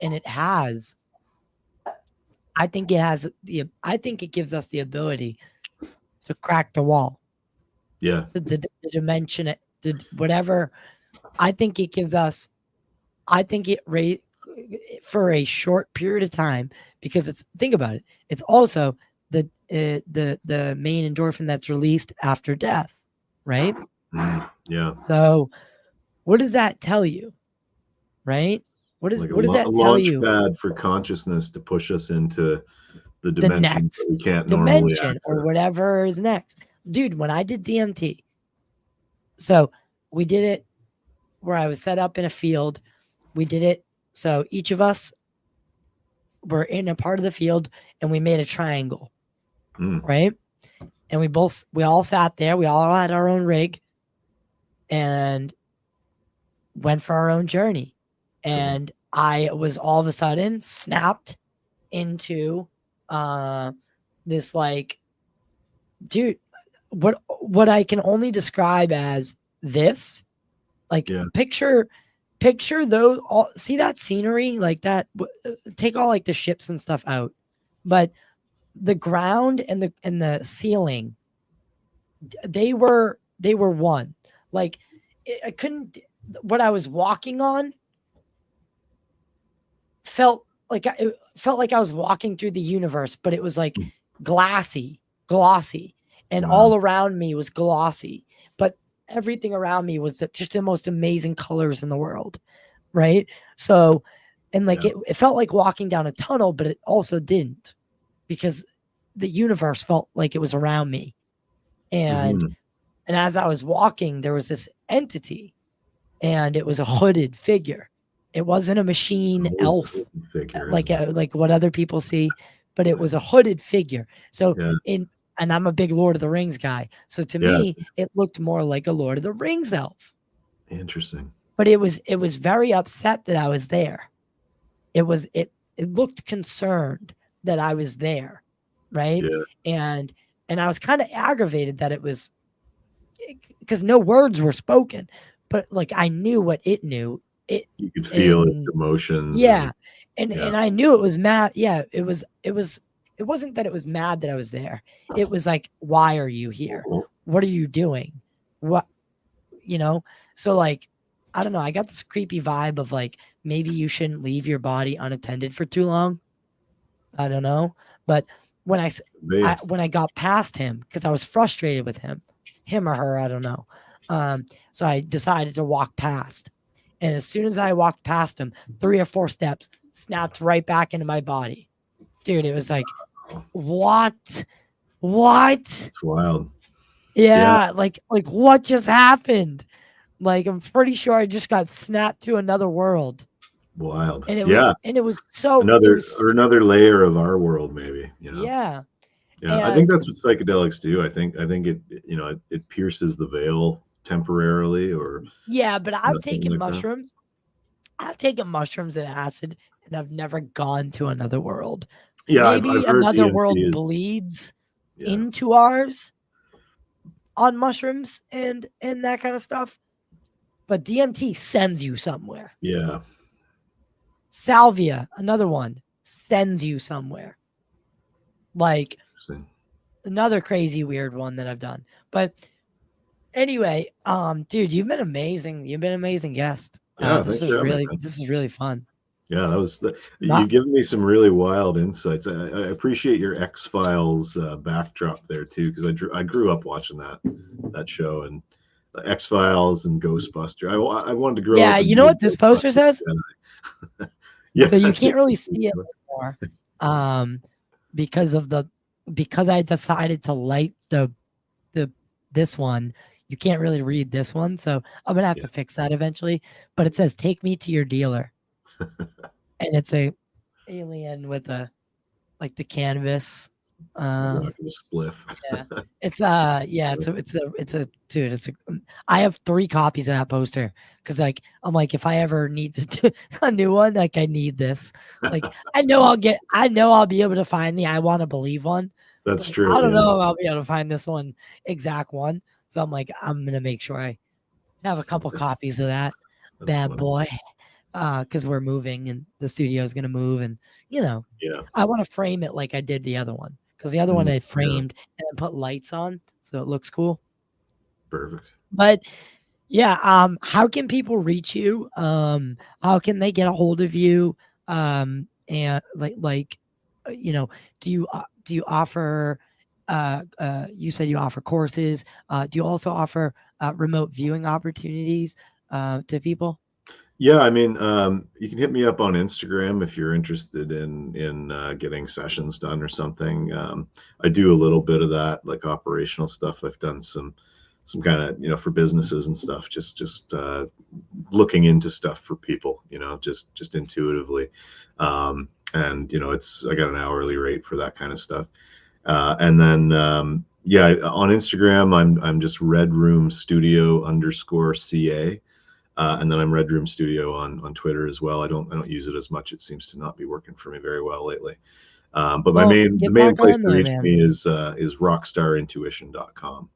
And it has. I think it gives us the ability to crack the wall. Yeah. The dimension, whatever. I think it gives us. I think it for a short period of time, because think about it. It's also the main endorphin that's released after death, right? Yeah. So, what does that tell you, right? What does that tell you? Launch pad for consciousness to push us into the dimensions that we can't normally access, or whatever is next, dude. When I did DMT, so we did it where I was set up in a field. We did it. So each of us were in a part of the field and we made a triangle, right? And we all sat there. We all had our own rig and went for our own journey. And I was all of a sudden snapped into this, like, dude, what I can only describe as this, like, picture those, see that scenery like that, take all like the ships and stuff out, but the ground and the ceiling, they were one. Like, I couldn't, what I was walking on felt like I was walking through the universe, but it was like glossy, and all around me was glossy, but everything around me was just the most amazing colors in the world, right? So, and like it felt like walking down a tunnel, but it also didn't, because the universe felt like it was around me. And as I was walking, there was this entity, and it was a hooded figure. It wasn't a machine elf figure, like what other people see, but it was a hooded figure. So Yeah. and I'm a big Lord of the Rings guy. So to Yes. me, it looked more like a Lord of the Rings elf. Interesting. But it was very upset that I was there. It looked concerned that I was there, right? Yeah. And I was kind of aggravated that it was, because no words were spoken, but like I knew what it knew. You could feel its And emotions. yeah, And and I knew it was mad. Yeah, it wasn't that it was mad that I was there. It was like, why are you here? What are you doing? What, So like, I don't know. I got this creepy vibe of like, maybe you shouldn't leave your body unattended for too long. I don't know. But when when I got past him, because I was frustrated with him or her, I don't know. So I decided to walk past. And as soon as I walked past him, 3 or 4 steps, snapped right back into my body. Dude, it was like, what? It's wild. Yeah, like what just happened? Like, I'm pretty sure I just got snapped to another world. Wild. And it was another layer of our world, maybe. Yeah. Yeah, I think that's what psychedelics do. I think it pierces the veil temporarily, or yeah, but I've taken like mushrooms. I've taken mushrooms and acid, and I've never gone to another world. Yeah, Maybe I've heard another DMT world is, bleeds into ours on mushrooms and that kind of stuff. But DMT sends you somewhere. Yeah. Salvia, another one, sends you somewhere. Like another crazy weird one that I've done. But anyway, dude, you've been amazing. You've been an amazing guest. Yeah, This is really fun. Yeah, that was you've given me some really wild insights. I appreciate your X-Files backdrop there too, because I grew up watching that show, and X-Files and Ghostbuster. I wanted to grow up. Yeah, you know what this poster says? Yeah, so you can't really see it anymore, because I decided to light this one. You can't really read this one, so I'm gonna have to fix that eventually. But it says, "Take me to your dealer," and it's a alien with the canvas. Spliff. Yeah, it's dude. I have 3 copies of that poster because I'm like, if I ever need to do a new one, like I need this. Like I know I'll be able to find the I Want to Believe one. That's true. I don't know if I'll be able to find this exact one. So I'm like, I'm gonna make sure I have a couple copies of that bad boy, because we're moving and the studio is gonna move, and I want to frame it like I did the other one, because the other one I framed and then put lights on so it looks cool. Perfect. But yeah, how can people reach you? How can they get a hold of you? And do you offer? You said you offer courses. Do you also offer remote viewing opportunities to people? Yeah, I mean, you can hit me up on Instagram if you're interested in getting sessions done or something. I do a little bit of that, like operational stuff. I've done some kind of for businesses and stuff. Just looking into stuff for people, just intuitively. And I got an hourly rate for that kind of stuff. And then on Instagram, I'm just Red Room Studio _CA. And then I'm Red Room Studio on Twitter as well. I don't use it as much. It seems to not be working for me very well lately. But the main place to reach me is rockstarintuition.com.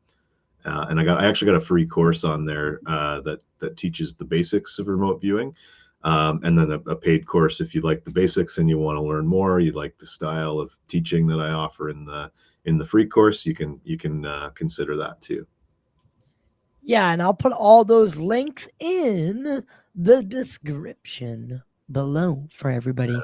And I actually got a free course on there that teaches the basics of remote viewing. And then a paid course if you like the basics and you want to learn more, you like the style of teaching that I offer in the free course, you can consider that too. Yeah, and I'll put all those links in the description below for everybody,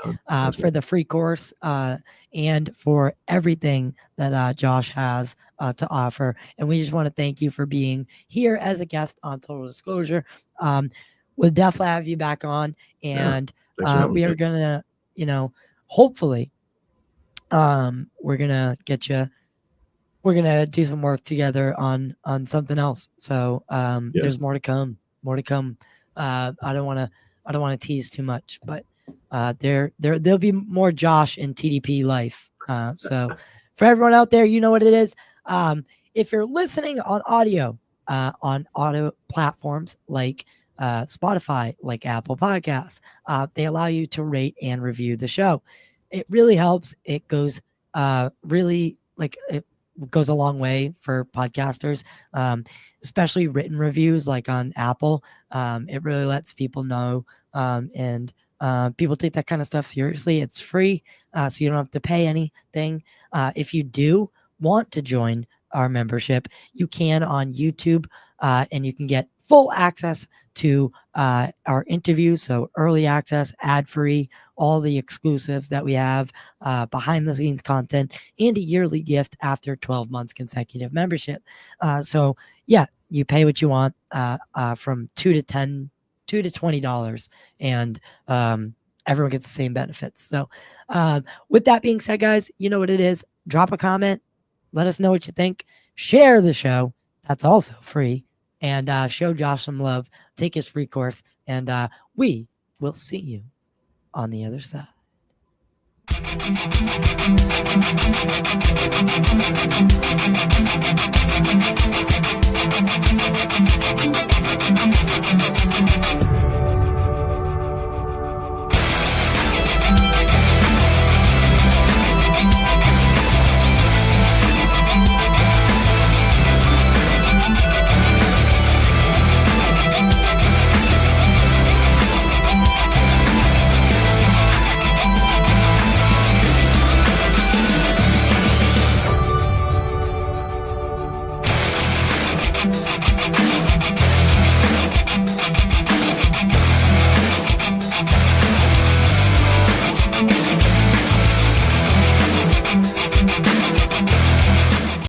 for the free course, and for everything that Josh has to offer. And we just want to thank you for being here as a guest on Total Disclosure. We'll definitely have you back on, and we are gonna, hopefully, we're gonna get you. We're gonna do some work together on something else. So there's more to come. I don't want to tease too much, but there'll be more Josh in TDP life So for everyone out there, you know what it is. If you're listening on audio platforms like Spotify, like Apple Podcasts, they allow you to rate and review the show. It really helps. It goes it goes a long way for podcasters, especially written reviews like on Apple. It really lets people know, and people take that kind of stuff seriously. It's free, so you don't have to pay anything. If you do want to join our membership, you can on YouTube, and you can get full access to our interviews, so early access, ad-free, all the exclusives that we have, behind-the-scenes content, and a yearly gift after 12 months consecutive membership. So yeah, you pay what you want, from $2 to $20, and everyone gets the same benefits. So with that being said, guys, you know what it is. Drop a comment. Let us know what you think. Share the show. That's also free. And show Josh some love. Take his free course. And we will see you on the other side.